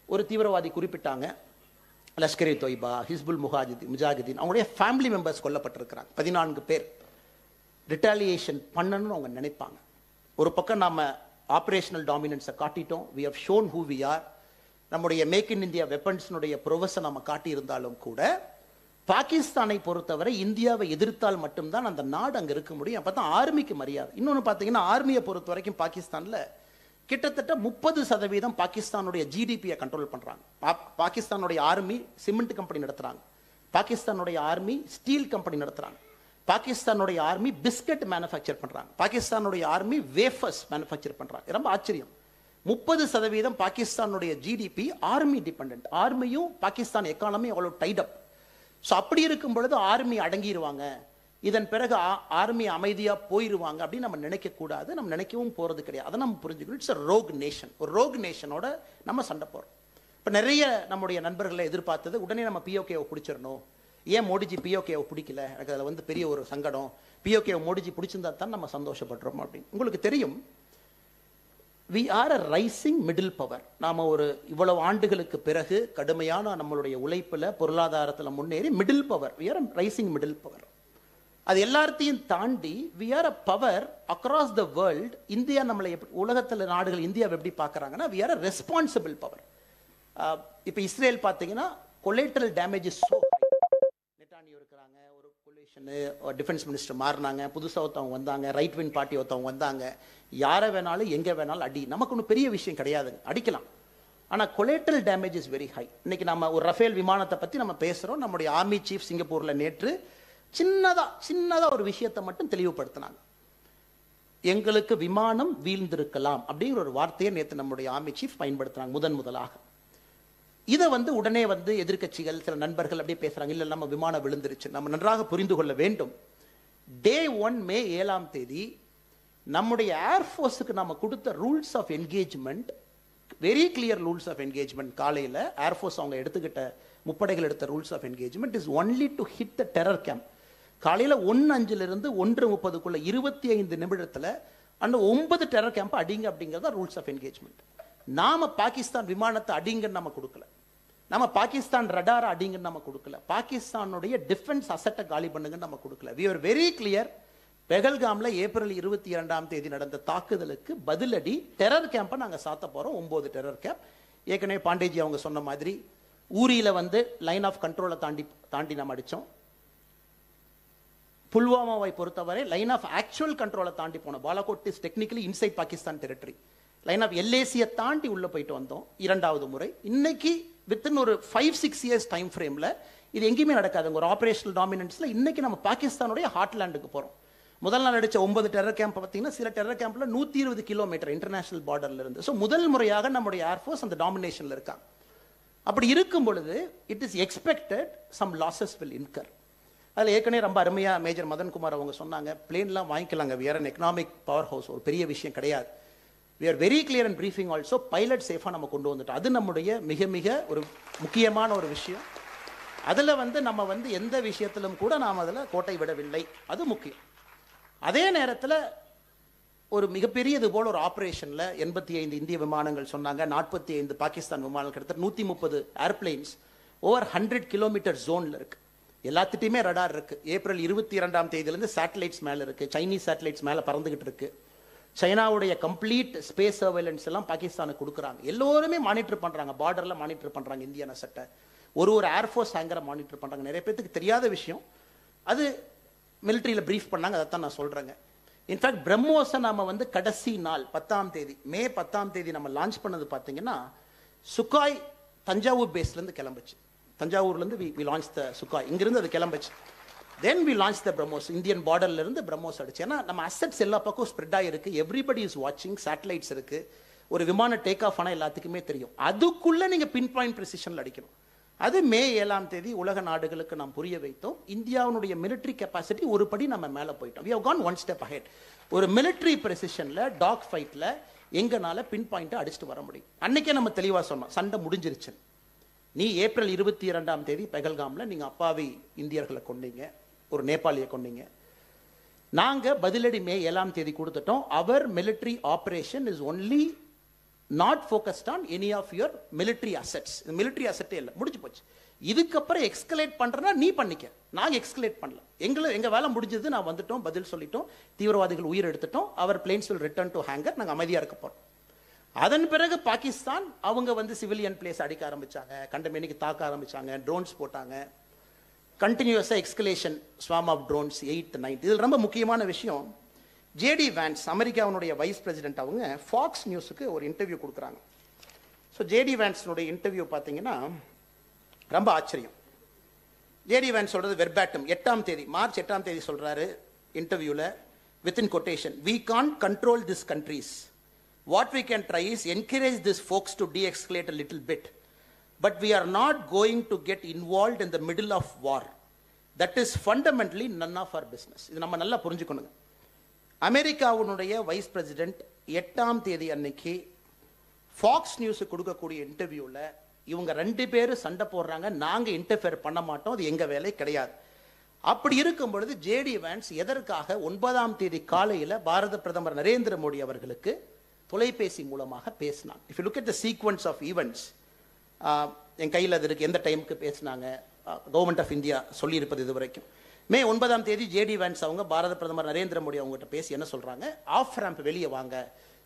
ஒரு தீவிரவாதி குறிப்பிட்டாங்க, லஷ்கர் இ தொய்பா, ஹிஸ்புல் முஜாஹிதீன், அவங்களுடைய ஃபேமிலி மெம்பர்ஸ் கொல்லப்பட்டிருக்கிறாங்க 14 பேர். ரிட்டாலியேஷன் பண்ணணும்னு அவங்க நினைப்பாங்க. ஒரு பக்கம் நாம ஆபரேஷனல் டாமினன்ஸை காட்டிட்டோம், we have shown who we are. நம்முடைய மேக் இன் இந்தியா வெப்பன்ஸ்னுடைய ப்ரொவஸை நம்ம காட்டியிருந்தாலும் கூட பாகிஸ்தானை பொறுத்தவரை இந்தியாவை எதிர்த்தால் மட்டும்தான் அந்த நாடு அங்கே இருக்க முடியும். அப்போ தான் ஆர்மிக்கு மரியாதை. இன்னொன்று பார்த்தீங்கன்னா, ஆர்மியை பொறுத்த வரைக்கும் பாகிஸ்தானில் கிட்டத்தட்ட 30% பாகிஸ்தானுடைய ஜிடிபியை கண்ட்ரோல் பண்ணுறாங்க. பாகிஸ்தானுடைய ஆர்மி சிமெண்ட் கம்பெனி நடத்துகிறாங்க, பாகிஸ்தானுடைய ஆர்மி ஸ்டீல் கம்பெனி நடத்துகிறாங்க, பாகிஸ்தானுடைய ஆர்மி பிஸ்கட் மேனுஃபேக்சர் பண்ணுறாங்க, பாகிஸ்தானுடைய ஆர்மி வேஃபர்ஸ் மேனுஃபேக்சர் பண்ணுறாங்க. ரொம்ப ஆச்சரியம், 30% பாகிஸ்தானுடைய ஜிடிபி ஆர்மி டிபெண்ட். ஆர்மியும் பாகிஸ்தான் எக்கானமி அவ்வளோ டைட் அப். ஸோ அப்படி இருக்கும் பொழுது ஆர்மி அடங்கிடுவாங்க, இதன் பிறகு ஆர்மி அமைதியாக போயிடுவாங்க அப்படின்னு நம்ம நினைக்கக்கூடாது, நம்ம நினைக்கவும் போகிறது கிடையாது. அதை நம்ம புரிஞ்சுக்கணும். It's a rogue nation. ஒரு ரோக் நேஷனோட நம்ம சண்டை போகிறோம். இப்போ நிறைய நம்முடைய நண்பர்களை எதிர்பார்த்தது உடனே நம்ம பிஓகேவை பிடிச்சிடணும். ஏன் மோடிஜி பிஓகேவை பிடிக்கல, எனக்கு அதில் வந்து பெரிய ஒரு சங்கடம், பிஓகேவை மோடிஜி பிடிச்சிருந்தா தான் நம்ம சந்தோஷப்படுறோம் அப்படின்னு. உங்களுக்கு தெரியும், we are a rising middle power. நாம ஒரு இவ்வளவு ஆண்டுகளுக்கு பிறகு கடுமையான நம்மளுடைய உழைப்புல பொருளாதாரத்துல முன்னேறி middle power, we are a rising middle power. அது எல்லாத்தையும் தாண்டி we are a power across the world. India நம்மளை உலகத்துல நாடுகள் இந்தியாவை எப்படி பார்க்கறாங்கன்னா, we are a responsible power. இப்போ இஸ்ரேல் பார்த்தீங்கன்னா collateral damage is so high. நெட்டானியோ இருக்கிறாங்க, ஒரு கொலேஷனு டிஃபென்ஸ் மினிஸ்டர் மாறினாங்க, புதுசாக ஒருத்தவங்க வந்தாங்க, ரைட் விங் பார்ட்டி ஒருத்தவங்க வந்தாங்க, யாரை வேணாலும் எங்கே வேணாலும் அடி, நமக்கு ஒன்றும் பெரிய விஷயம் கிடையாதுங்க, அடிக்கலாம். ஆனால் கொலேட்டரல் டேமேஜ் இஸ் வெரி ஹை. இன்னைக்கு நம்ம ஒரு ரஃபேல் விமானத்தை பற்றி நம்ம பேசுகிறோம். நம்முடைய ஆர்மி சீஃப் சிங்கப்பூரில் நேற்று சின்னதாக ஒரு விஷயத்தை மட்டும் தெளிவுபடுத்தினாங்க. எங்களுக்கு விமானம் வீழ்ந்திருக்கலாம் அப்படிங்கிற ஒரு வார்த்தையை நேற்று நம்முடைய ஆர்மி சீஃப் பயன்படுத்தினாங்க முதலாக. இதை உடனே எதிர்க்கட்சிகள் சில நண்பர்கள் அப்படியே பேசுறாங்க, இல்லை நம்ம விமானம் விழுந்துருச்சு. நம்ம நன்றாக புரிந்து கொள்ள வேண்டும், Day 1 மே 7 நம்முடைய ஏர்ஃபோர்ஸுக்கு நம்ம கொடுத்த rules of engagement, very clear rules of engagement. காலையில் ஏர்ஃபோர்ஸ் அவங்க எடுத்துக்கிட்ட முப்படைகள் எடுத்த rules of engagement is only to hit the terror camp. காலையில் 1:05 1:30 25 நிமிடத்தில் அந்த 9 டெரர் கேம்ப் அடிங்க அப்படிங்கிறது தான் ரூல்ஸ் ஆஃப் என்கேஜ்மெண்ட். நாம பாகிஸ்தான் விமானத்தை அடிங்கன்னு நம்ம கொடுக்கல, நம்ம பாகிஸ்தான் ரடாரை அடிங்கன்னு நம்ம கொடுக்கல, பாகிஸ்தானுடைய டிஃபென்ஸ் அசட்டை காலி பண்ணுங்கன்னு நம்ம கொடுக்கல. we were very clear. பெகல்காம்ல ஏப்ரல் 22 நடந்த தாக்குதலுக்கு பதிலடி டெரர் கேம்பை நாங்கள் சாத்த போறோம். 9 டெரர் கேம்ப். ஏற்கனவே பாண்டேஜி அவங்க சொன்ன மாதிரி ஊரியில வந்து லைன் ஆஃப் கண்ட்ரோலை தாண்டி நம்ம அடிச்சோம். புல்வாமாவை பொறுத்தவரை லைன் ஆஃப் ஆக்சுவல் கண்ட்ரோலை தாண்டி போனோம். Balakot is technically inside Pakistan territory. Line of எல்ஏசியை தாண்டி உள்ள போயிட்டு வந்தோம் 2வது முறை. இன்னைக்கு வித்தின் ஒரு 5-6 இயர்ஸ் டைம் ஃப்ரேம்ல இது எங்கேயுமே நடக்காது. ஒரு ஆபரேஷனல் டாமினன்ஸ்ல இன்னைக்கு நம்ம பாகிஸ்தானுடைய ஹார்ட்லேண்டுக்கு போறோம். முதல் நாள் அடிச்ச 9 டெரர் கேம்ப் பார்த்தீங்கன்னா சில டெரர் கேம்ப்ல 120 கிலோமீட்டர் இன்டர்நேஷனல் பார்டர்ல இருந்து. ஸோ முதல் முறையாக நம்முடைய ஏர்ஃபோர்ஸ் அந்த டாமினேஷன்ல இருக்காங்க. அப்படி இருக்கும் பொழுது it is expected some losses will incur. அதில் ஏற்கனவே ரொம்ப அருமையாக மேஜர் மதன்குமார் அவங்க சொன்னாங்க, பிளேன்லாம் வாங்கிக்கலாங்க, we are an economic power house, ஒரு பெரிய விஷயம் கிடையாது. we are very clear in briefing also, pilot சேஃபாக நம்ம கொண்டு வந்துட்டோம். அது நம்முடைய மிக மிக ஒரு முக்கியமான ஒரு விஷயம். அதில் வந்து நம்ம வந்து எந்த விஷயத்திலும் கூட நாம் அதில் கோட்டை விடவில்லை, அது முக்கியம். அதே நேரத்தில் ஒரு மிகப்பெரிய இது போல ஒரு ஆப்ரேஷனில் 85 இந்திய விமானங்கள் சொன்னாங்க, 45 பாகிஸ்தான் விமானங்கள், கிட்டத்தட்ட 130 ஏர்பிளைன்ஸ் ஓவர் 100 கிலோமீட்டர் ஜோனில் இருக்கு. எல்லாத்திட்டையுமே ரடார் இருக்கு. ஏப்ரல் 22 சேட்டலைட்ஸ் மேலே இருக்கு, சைனீஸ் சேட்டலைட்ஸ் மேலே பறந்துகிட்டு இருக்கு. சைனாவுடைய கம்ப்ளீட் ஸ்பேஸ் சர்வேலன்ஸ் எல்லாம் பாகிஸ்தானுக்கு கொடுக்குறாங்க. எல்லோருமே மானிட்டர் பண்றாங்க, பார்டர்ல மானிட்டர் பண்றாங்க. இந்தியன் அசட்டை ஒரு ஏர்ஃபோர்ஸ் ஹேங்கரை மானிட்டர் பண்றாங்க. நிறைய பேருக்கு தெரியாத விஷயம் அது. மிலிட்டரியில பிரீஃப் பண்ணாங்க, அதைத்தான் நான் சொல்றேங்க. இன்ஃபேக்ட் பிரம்மோஸை நாம வந்து கடைசி நாள் 10ஆம் தேதி மே 10ஆம் தேதி நம்ம லான்ச் பண்ணது பார்த்தீங்கன்னா சுகாய் தஞ்சாவூர் பேஸ்ல இருந்து கிளம்புச்சு. தஞ்சாவூர்ல இருந்து we launched the சுகாய், இங்கிருந்து அது கிளம்புச்சு. then we launched the BrahMos. Indian பார்டர்ல இருந்து பிரம்மோஸ் அடிச்சு. ஏன்னா நம்ம அசெட்ஸ் எல்லா பக்கம் ஸ்ப்ரெட் ஆகிருக்கு, எவ்ரிபடி இஸ் வாட்சிங், சேட்டலைட்ஸ் இருக்கு. ஒரு விமான டேக் ஆஃப் ஆனால் எல்லாத்துக்குமே தெரியும். அதுக்குள்ள நீங்க பின் பாயிண்ட் ப்ரிசிஷன்ல அடிக்கணும். அது மே 7ஆம் தேதி உலக நாடுகளுக்கு நாம் புரிய வைத்தோம். இந்தியாவுடைய மிலிட்டரி கெப்பாசிட்டி ஒரு படி நம்ம மேலே போயிட்டோம். we have gone one step ahead. ஒரு மிலிட்டரி ப்ரெசிஷன்ல டாக் ஃபைட்ல எங்கனால பின் பாயிண்ட் அடிச்சுட்டு வர முடியும். அன்னைக்கே நம்ம தெளிவா சொன்னோம், சண்டை முடிஞ்சிருச்சு. நீ ஏப்ரல் 22ஆம் தேதி பெகல்காம்ல நீங்க அப்பாவி இந்தியர்களை கொண்டீங்க, ஒரு நேபாளியை கொண்டீங்க. நாங்க பதிலடி மே 7ஆம் தேதி கொடுத்துட்டோம். அவர் military operation is only not focused on any of your military assets. Military அசெட்டே இல்லை, முடிஞ்சு போச்சு. இதுக்கப்புறம் எக்ஸ்கலேட் பண்றேன்னா நீ பண்ணிக்க, நாங்க எக்ஸ்கலேட் பண்ணல. எங்க வேலை முடிஞ்சது, நான் வந்துட்டோம், பதில் சொல்லிட்டோம், தீவிரவாதிகள் உயிர் எடுத்துட்டோம், அவர் planes will return to hangar, நாங்க அமைதியா இருக்க போறோம். அதன் பிறகு பாகிஸ்தான் அவங்க வந்து சிவிலியன் பிளேஸ் அடிக்க ஆரம்பிச்சாங்க, கண்டமேனிக்கு தாக்க ஆரம்பிச்சாங்க, ட்ரோன்ஸ் போட்டாங்க, கண்டினியூஸா escalation, ஸ்வாம் of drones 8th 9th. இதில் ரொம்ப முக்கியமான விஷயம், ஜேடி வேன்ஸ் அமெரிக்காவுடைய வைஸ் பிரசிடென்ட் அவங்க ஃபாக்ஸ் நியூஸுக்கு ஒரு இன்டர்வியூ கொடுக்குறாங்க. ஸோ ஜேடி வேன்ஸனுடைய இன்டர்வியூ பார்த்தீங்கன்னா ரொம்ப ஆச்சரியம். ஜேடி வேன்ஸ் சொல்றது வெர்பாட்டம் 8ஆம் தேதி மார்ச் 8ஆம் தேதி சொல்றாரு இன்டர்வியூல, within quotation, we can't control these countries. What we can try is encourage these folks to de-escalate a little bit, but we are not going to get involved in the middle of war. That is fundamentally none of our business. இது நம்ம நல்லா புரிஞ்சுக்கணுங்க. அமெரிக்காவுடைய vice president 8ஆம் தேதி அன்னைக்கு Fox news கொடுக்கக்கூடிய இன்டர்வியூல இவங்க 2 பேரும் சண்டை போடுறாங்க, நாங்க இன்டர்ஃபியர் பண்ண மாட்டோம், அது எங்க வேலை கிடையாது. அப்படி இருக்கும் பொழுது ஜேடி வேன்ஸ் எதற்காக 9ஆம் தேதி காலையில் பாரத பிரதமர் நரேந்திர மோடி அவர்களுக்கு தொலைபேசி மூலமாக பேசினாங்க. If you look at the sequence of events, என் கையில் அது இருக்கு, எந்த டைமுக்கு பேசினாங்க, கவர்மெண்ட் ஆஃப் இந்தியா சொல்லியிருப்பது இது வரைக்கும். மே 9ஆம் தேதி ஜேடி வேன்ஸ் அவங்க பாரத பிரதமர் நரேந்திர மோடி அவங்ககிட்ட பேசி என்ன சொல்றாங்க, ஆஃப் ரேம்ப் வெளியே வாங்க,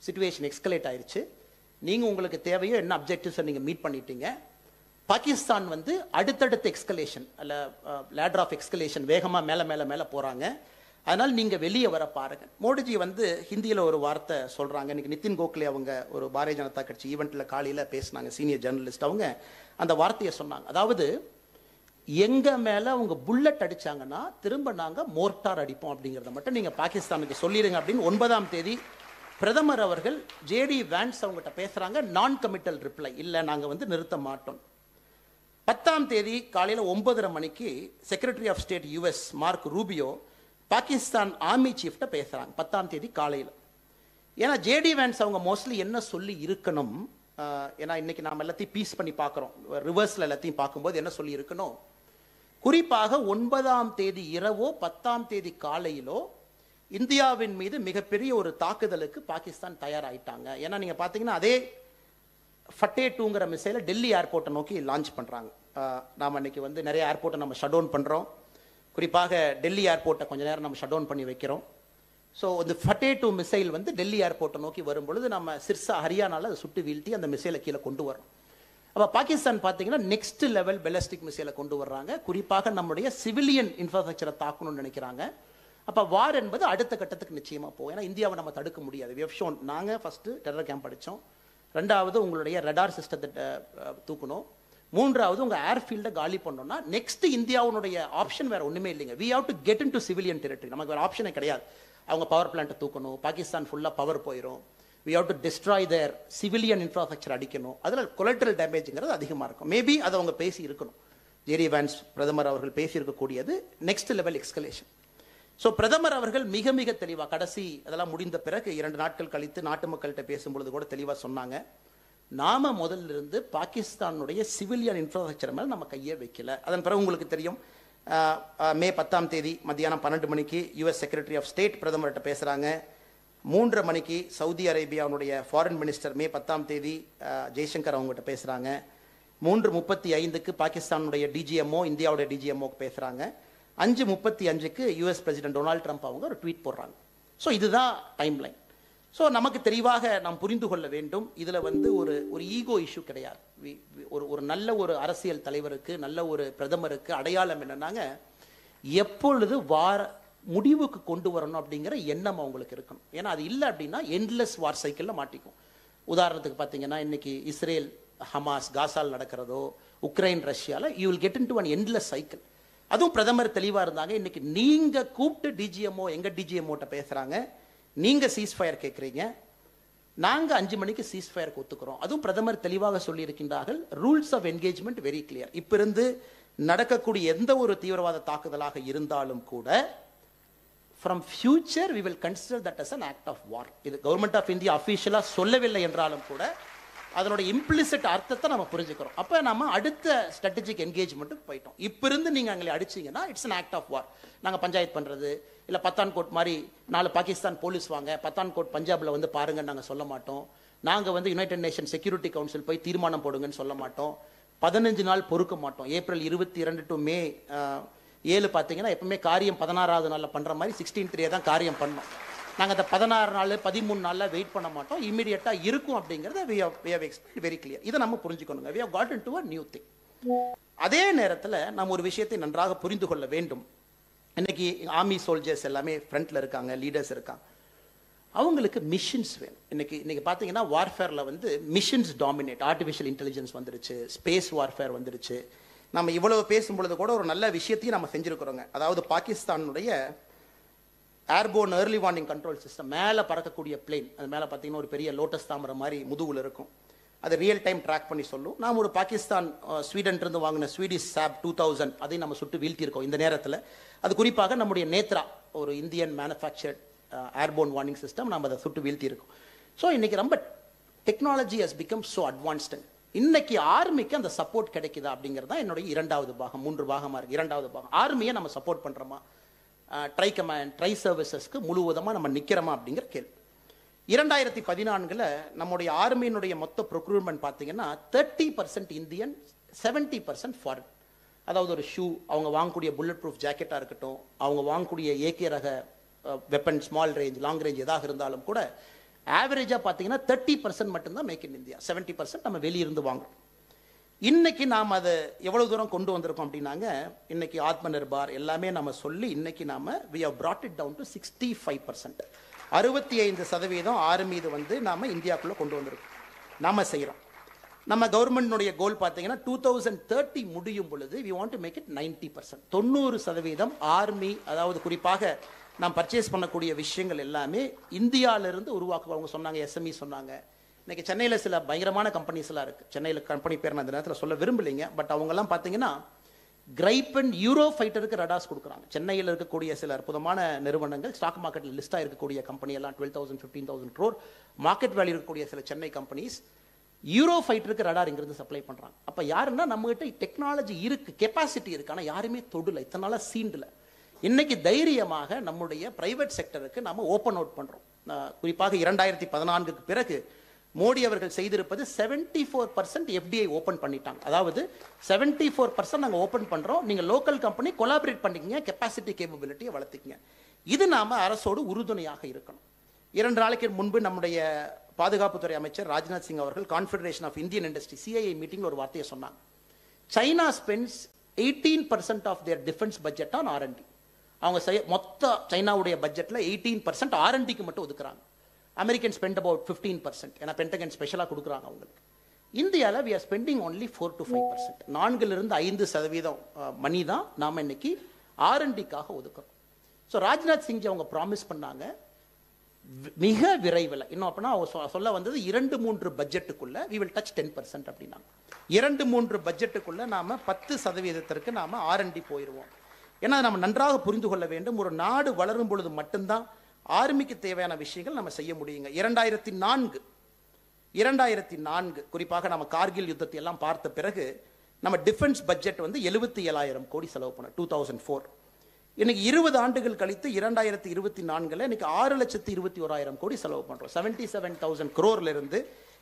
சிச்சுவேஷன் எக்ஸ்கலேட் ஆயிடுச்சு, நீங்க உங்களுக்கு தேவையோ என்ன அப்ஜெக்டிவ்ஸை நீங்க மீட் பண்ணிட்டீங்க, பாகிஸ்தான் வந்து அடுத்தடுத்த எக்ஸ்கலேஷன் அல்ல லேடர் ஆஃப் எக்ஸ்கலேஷன் வேகமா மேல மேல மேல போறாங்க, அதனால் நீங்க வெளியே வர பாருங்க. மோடிஜி வந்து ஹிந்தியில ஒரு வார்த்தை சொல்றாங்க. இன்னைக்கு நிதின் கோகலே அவங்க ஒரு பாரதிய ஜனதா கட்சி ஈவெண்ட்ல காலையில பேசினாங்க, சீனியர் ஜேர்னலிஸ்ட், அவங்க அந்த வார்த்தையை சொன்னாங்க. அதாவது எங்க மேல அவங்க புல்லட் அடிச்சாங்கன்னா திரும்ப நாங்க மோர்டார் அடிப்போம் அப்படிங்கறத மட்டும் நீங்க பாகிஸ்தானுக்கு சொல்லிடுங்க அப்படின்னு 9ஆம் தேதி பிரதமர் அவர்கள் ஜேடி வேன்ஸ் அவங்ககிட்ட பேசுறாங்க. நான் கமிட்டல் ரிப்ளை, இல்ல நாங்க வந்து நிறுத்த மாட்டோம். 10ஆம் தேதி காலையில 9:30 மணிக்கு secretary of state US Mark Rubio Pakistan army சீஃப்ட பேசுறாங்க 10ஆம் தேதி காலையில். ஏன்னா ஜேடி வேன்ஸ் அவங்க மோஸ்ட்லி என்ன சொல்லி இருக்கணும், ஏன்னா இன்னைக்கு நாம எல்லாத்தையும் பீஸ் பண்ணி பார்க்குறோம், ரிவர்ஸ்ல எல்லாத்தையும் பார்க்கும்போது என்ன சொல்லி இருக்கணும், குறிப்பாக 9ஆம் தேதி இரவோ 10ஆம் தேதி காலையிலோ இந்தியாவின் மீது மிகப்பெரிய ஒரு தாக்குதலுக்கு பாகிஸ்தான் தயாராயிட்டாங்க. ஏன்னா நீங்க பாத்தீங்கன்னா அதே ஃபட்டே 2ங்கிற மிசைலை டெல்லி ஏர்போர்ட்டை நோக்கி லான்ச் பண்றாங்க. நாம் அன்னைக்கு வந்து நிறைய ஏர்போர்ட்டை நம்ம ஷட் டவுன் பண்றோம். குறிப்பாக டெல்லி ஏர்போர்ட்டை கொஞ்ச நேரம் நம்ம ஷட் டவுன் பண்ணி வைக்கிறோம். ஸோ இந்த ஃபட்டே 2 மிசைல் வந்து டெல்லி ஏர்போர்ட்டை நோக்கி வரும்பொழுது நம்ம சிர்சா ஹரியானால அதை சுட்டு வீழ்த்தி அந்த மிசைலை கீழே கொண்டு வரோம். அப்போ பாகிஸ்தான் பார்த்தீங்கன்னா நெக்ஸ்ட் லெவல் பெலஸ்டிக் மிசைலை கொண்டு வர்றாங்க. குறிப்பாக நம்முடைய சிவிலியன் இன்ஃப்ராஸ்ட்ரக்சரை தாக்கணும்னு நினைக்கிறாங்க. அப்போ வார் என்பது அடுத்த கட்டத்துக்கு நிச்சயமாக போகும். ஏன்னா இந்தியாவை நம்ம தடுக்க முடியாது. We have shown. நாங்கள் ஃபர்ஸ்ட் டெரர் கேம்ப் அடித்தோம். ரெண்டாவது உங்களுடைய ரடார் சிஸ்டத்தை தூக்கணும். மூன்றாவது உங்கள் ஏர்ஃபீல்டை காலி பண்ணோம்னா நெக்ஸ்ட் இந்தியாவுடைய ஆப்ஷன் வேற ஒன்றுமே இல்லைங்க. We have to get in to civilian territory. நமக்கு வேறு ஆப்ஷனே கிடையாது. அவங்க பவர் பிளான்ட்டை தூக்கணும். பாகிஸ்தான் ஃபுல்லாக பவர் போயிடும். We have to destroy their civilian infrastructure அடிக்கணும். அதில் கொலட்ரல் டேமேஜ்ங்கிறது அதிகமாக இருக்கும். மேபி அதை அவங்க பேசி இருக்கணும். ஜெரி வான்ஸ் பிரதமர் அவர்கள் பேசியிருக்கக்கூடியது நெக்ஸ்ட் லெவல் எக்ஸ்கலேஷன். ஸோ பிரதமர் அவர்கள் மிக மிக தெளிவாக கடைசி அதெல்லாம் முடிந்த பிறகு 2 நாட்கள் கழித்து நாட்டு மக்கள்கிட்ட பேசும்பொழுது கூட தெளிவாக சொன்னாங்க, நாம முதல்ல இருந்து பாகிஸ்தானுடைய சிவிலியன் இன்ஃப்ராஸ்ட்ரக்சர் மேலே நம்ம கையே வைக்கல. அதன் பிறகு உங்களுக்கு தெரியும், மே 10ஆம் தேதி மத்தியானம் 12 மணிக்கு யுஎஸ் செக்ரட்டரி ஆஃப் ஸ்டேட் பிரதமர்கிட்ட பேசுகிறாங்க. 3:30 மணிக்கு சவுதி அரேபியாவுடைய ஃபாரின் மினிஸ்டர் மே 10ஆம் தேதி ஜெய்சங்கர் அவங்ககிட்ட பேசுகிறாங்க. 3:35க்கு பாகிஸ்தானுடைய டிஜிஎம்ஓ இந்தியாவுடைய டிஜிஎம்ஓக்கு பேசுகிறாங்க. 5:35க்கு யுஎஸ் பிரசிடென்ட் டொனால்ட் ட்ரம்ப் அவங்க ஒரு ட்வீட் போடுறாங்க. ஸோ இதுதான் டைம் லைன். ஸோ நமக்கு தெளிவாக நாம் புரிந்து கொள்ள வேண்டும், இதில் வந்து ஒரு ஈகோ இஷ்யூ கிடையாது. ஒரு நல்ல ஒரு அரசியல் தலைவருக்கு, நல்ல ஒரு பிரதமருக்கு அடையாளம் என்னன்னாங்க, எப்பொழுது முடிவுக்கு கொண்டு வரணும் அப்படிங்கிற எண்ணம் அவங்களுக்கு இருக்கணும். ஏன்னா அது இல்லை அப்படின்னா எண்ட்லெஸ் வார் சைக்கிளில் மாட்டிக்கும். உதாரணத்துக்கு பார்த்தீங்கன்னா இன்னைக்கு இஸ்ரேல் ஹமாஸ் காசால் நடக்கிறதோ, உக்ரைன் ரஷ்யாவில் you will get in to an endless cycle. அதுவும் பிரதமர் தெளிவாக இருந்தாங்க. இன்னைக்கு நீங்க கூப்பிட்டு டிஜிஎம்ஓ எங்க டிஜிஎம்ஓட்ட பேசுறாங்க, நீங்க சீஸ்ஃபயர் கேட்குறீங்க, நாங்க 5 மணிக்கு சீஸ்ஃபயருக்கு ஒத்துக்கிறோம். அதுவும் பிரதமர் தெளிவாக சொல்லி இருக்கின்றார்கள், rules of engagement very clear. இப்ப இருந்து நடக்கக்கூடிய எந்த ஒரு தீவிரவாத தாக்குதலாக இருந்தாலும் கூட from future we will consider that as an act of war. இது கவர்மெண்ட் ஆஃப் இந்தியா அஃபீஷியலா சொல்லவில்லை என்றாலும் கூட அதனோட இம்ப்ளிசிட் அர்த்தத்தை நம்ம புரிஞ்சுக்கிறோம். அப்ப நம்ம அடுத்த ஸ்ட்ராட்டஜிக் என்கேஜ்மெண்ட்டுக்கு போயிட்டோம். இப்ப இருந்து நீங்க அங்கே அடிச்சீங்கன்னா it's an act of war. நாங்க பஞ்சாயத்து பண்றது இல்ல பத்தான்கோட் மாதிரி 4 பாகிஸ்தான் போலீஸ் வாங்க பத்தான்கோட் பஞ்சாப்ல வந்து பாருங்க நாங்க சொல்ல மாட்டோம். நாங்க வந்து யுனைடெட் நேஷன் செக்யூரிட்டி கவுன்சில் போய் தீர்மானம் போடுங்கன்னு சொல்ல மாட்டோம். 15 நாள் பொறுக்க மாட்டோம். ஏப்ரல் 22 டு மே 7 பார்த்தீங்கன்னா எப்பவுமே காரியம் 16வது நாளில் பண்ற மாதிரி 16/3 தான் காரியம் பண்ணோம். நாங்கள் அந்த 16 நாள் 13 நாளில் வெயிட் பண்ண மாட்டோம். இமீடியட்டாக இருக்கும் அப்படிங்கிறத we have explained very clear. இதை நம்ம புரிஞ்சுக்கணுங்க. we have got into a new thing. அதே நேரத்தில் நாம் ஒரு விஷயத்தை நன்றாக புரிந்து கொள்ள வேண்டும். இன்னைக்கு ஆர்மி சோல்ஜர்ஸ் எல்லாமே ஃப்ரண்ட்ல இருக்காங்க, லீடர்ஸ் இருக்காங்க. அவங்களுக்கு மிஷன்ஸ் வேணும். இன்னைக்கு பார்த்தீங்கன்னா வார்ஃபேரில் வந்து மிஷன்ஸ் டாமினேட். ஆர்டிஃபிஷியல் இன்டெலிஜென்ஸ் வந்துருச்சு, ஸ்பேஸ் வார்ஃபேர் வந்துருச்சு. நம்ம இவ்வளவு பேசும்பொழுது கூட ஒரு நல்ல விஷயத்தையும் நம்ம செஞ்சிருக்கிறோங்க. அதாவது பாகிஸ்தானுடைய airborne early warning control system, மேலே பறக்கக்கூடிய பிளேன், அது மேலே பார்த்தீங்கன்னா ஒரு பெரிய லோட்டஸ் தாமரை மாதிரி முதுகுல இருக்கும். அது ரியல் டைம் ட்ராக் பண்ணி சொல்லும். நாம் ஒரு பாகிஸ்தான் ஸ்வீடன் இருந்து வாங்கின ஸ்வீடிஷ் சாப் 2000 அதையும் நம்ம சுட்டு வீழ்த்தியிருக்கோம் இந்த நேரத்தில். அது குறிப்பாக நம்முடைய நேத்ரா ஒரு Indian manufactured airborne warning system நம்ம அதை சுட்டு வீழ்த்தியிருக்கோம். ஸோ இன்னைக்கு ரொம்ப technology has become so advanced. இன்னைக்கு ஆர்மிக்கு அந்த சப்போர்ட் கிடைக்குதா அப்படிங்கிறது தான் என்னுடைய 2வது பாகம். 3 பாகமாக இருக்கு. 2வது பாகம் ஆர்மியை நம்ம சப்போர்ட் பண்ணுறோமா, ட்ரை கமாண்ட் ட்ரை சர்வீசஸ்க்கு முழுவதுமாக நம்ம நிற்கிறோமா அப்படிங்கிற கேள்வி. 2014 நம்முடைய ஆர்மியினுடைய மொத்த ப்ரொக்யூர்மெண்ட் பார்த்தீங்கன்னா 30% இந்தியன், 70% ஃபாரின். அதாவது ஒரு ஷூ, அவங்க வாங்கக்கூடிய புல்லட் ப்ரூஃப் ஜாக்கெட்டாக இருக்கட்டும், அவங்க வாங்கக்கூடிய ஏகே ரக weapon, small range long range எதாக இருந்தாலும் கூட ஆவரேஜாக பார்த்தீங்கன்னா 30% மட்டும்தான் மேக் இன் இந்தியா, 70% நம்ம வெளியிருந்து வாங்குறோம். இன்னைக்கு நாம் அதை எவ்வளவு தூரம் கொண்டு வந்திருக்கோம் அப்படின்னாங்க, இன்னைக்கு ஆத்ம நிர்பார் எல்லாமே நம்ம சொல்லி இன்னைக்கு நாம we have brought it down to 65%. 65% army இது வந்து நாம இந்தியாக்குள்ள கொண்டு வந்திருக்கோம், நாம செய்யறோம். நம்ம கவர்மெண்ட்னுடைய கோல் பார்த்தீங்கன்னா 2030 முடியும் பொழுது we want to make it 90%. 90% army, அதாவது குறிப்பாக நாம் பர்ச்சேஸ் பண்ணக்கூடிய விஷயங்கள் எல்லாமே இந்தியாவிலிருந்து உருவாக்குவாங்க. சொன்னாங்க எஸ்எம்இ சொன்னாங்க. இன்னைக்கு சென்னையில் சில பயங்கரமான கம்பெனிஸ்லாம் இருக்கு. சென்னையில் கம்பெனி பேர் நான் இந்த நேரத்தில் சொல்ல விரும்பலைங்க. பட் அவங்கெல்லாம் பார்த்தீங்கன்னா கிரைப்பன் யூரோ ஃபைட்டருக்கு ரடார்ஸ் கொடுக்குறாங்க. சென்னையில் இருக்கக்கூடிய சில அற்புதமான நிறுவனங்கள், ஸ்டாக் மார்க்கெட்டில் லிஸ்டாக இருக்கக்கூடிய கம்பெனி எல்லாம் 12,000 15,000 crore மார்க்கெட் வேல்யூ இருக்கக்கூடிய சில சென்னை கம்பெனிஸ் யூரோ ஃபைட்டருக்கு ரடார் இங்கிருந்து சப்ளை பண்றாங்க. அப்ப யாருன்னா நம்மகிட்ட டெக்னாலஜி இருக்கு, கெப்பாசிட்டி இருக்கு, ஆனா யாருமே தொடல, இத்தனை நாளா சீண்டல. இன்னைக்கு தைரியமாக நம்முடைய பிரைவேட் செக்டருக்கு நாம ஓபன் அவுட் பண்றோம். குறிப்பாக 2014க்கு பிறகு மோடி அவர்கள் செய்திருப்பது 74% FDI ஓபன் பண்ணிட்டாங்க. அதாவது 74% நாங்க ஓபன் பண்றோம், நீங்க லோக்கல் கம்பெனி கொலாபரேட் பண்ணிக்கங்க, கெப்பாசிட்டி கேப்பபிலிட்டியை வளர்த்துக்கங்க. இது நாம அரசோடு உறுதுணையாக இருக்கணும். 2 நாளைக்கு முன்பு நம்முடைய பாதுகாப்புத்துறை அமைச்சர் ராஜ்நாத் சிங் அவர்கள் confederation of Indian industry CII மீட்டிங்ல ஒரு வார்த்தையை சொன்னாங்க. China spends 18% of their defence budget on R&D. அவங்க மொத்த சைனாவுடைய பட்ஜெட்ல 18% R&Dக்கு மட்டும் ஒதுக்குறாங்க. American spend about 15%. ஏன்னா பென்டகன் ஸ்பெஷலா கொடுக்குறாங்க அவங்களுக்கு. இந்தியாவில் we are spending only 4 to 5%. 4லிருந்து 5% மணி தான் நாம இன்னைக்கு R&Dக்காக ஒதுக்குறோம். ஸோ ராஜ்நாத் சிங் அவங்க ப்ராமிஸ் பண்ணாங்க மிக விரைவில், இன்னும் அப்படின்னா அவங்க சொல்ல வந்தது 2-3 பட்ஜெட்டுக்குள்ள we will touch 10% அப்படின்னாங்க. 2-3 பட்ஜெட்டுக்குள்ள நாம 10% நாம R&D போயிடுவோம். ஏன்னா நம்ம நன்றாக புரிந்து கொள்ள வேண்டும், ஒரு நாடு வளரும் பொழுது மட்டும்தான் ஆர்மிக்கு தேவையான விஷயங்கள் நம்ம செய்ய முடியுங்க. 2004 குறிப்பாக நம்ம கார்கில் யுத்தத்தை எல்லாம் பார்த்த பிறகு நம்ம டிஃபென்ஸ் பட்ஜெட் வந்து 77,000 கோடி செலவு பண்ணோம் 2004. இன்னைக்கு 20 ஆண்டுகள் கழித்து 2024 இன்னைக்கு 6,21,000 கோடி செலவு பண்றோம். 77,000 crore இருந்து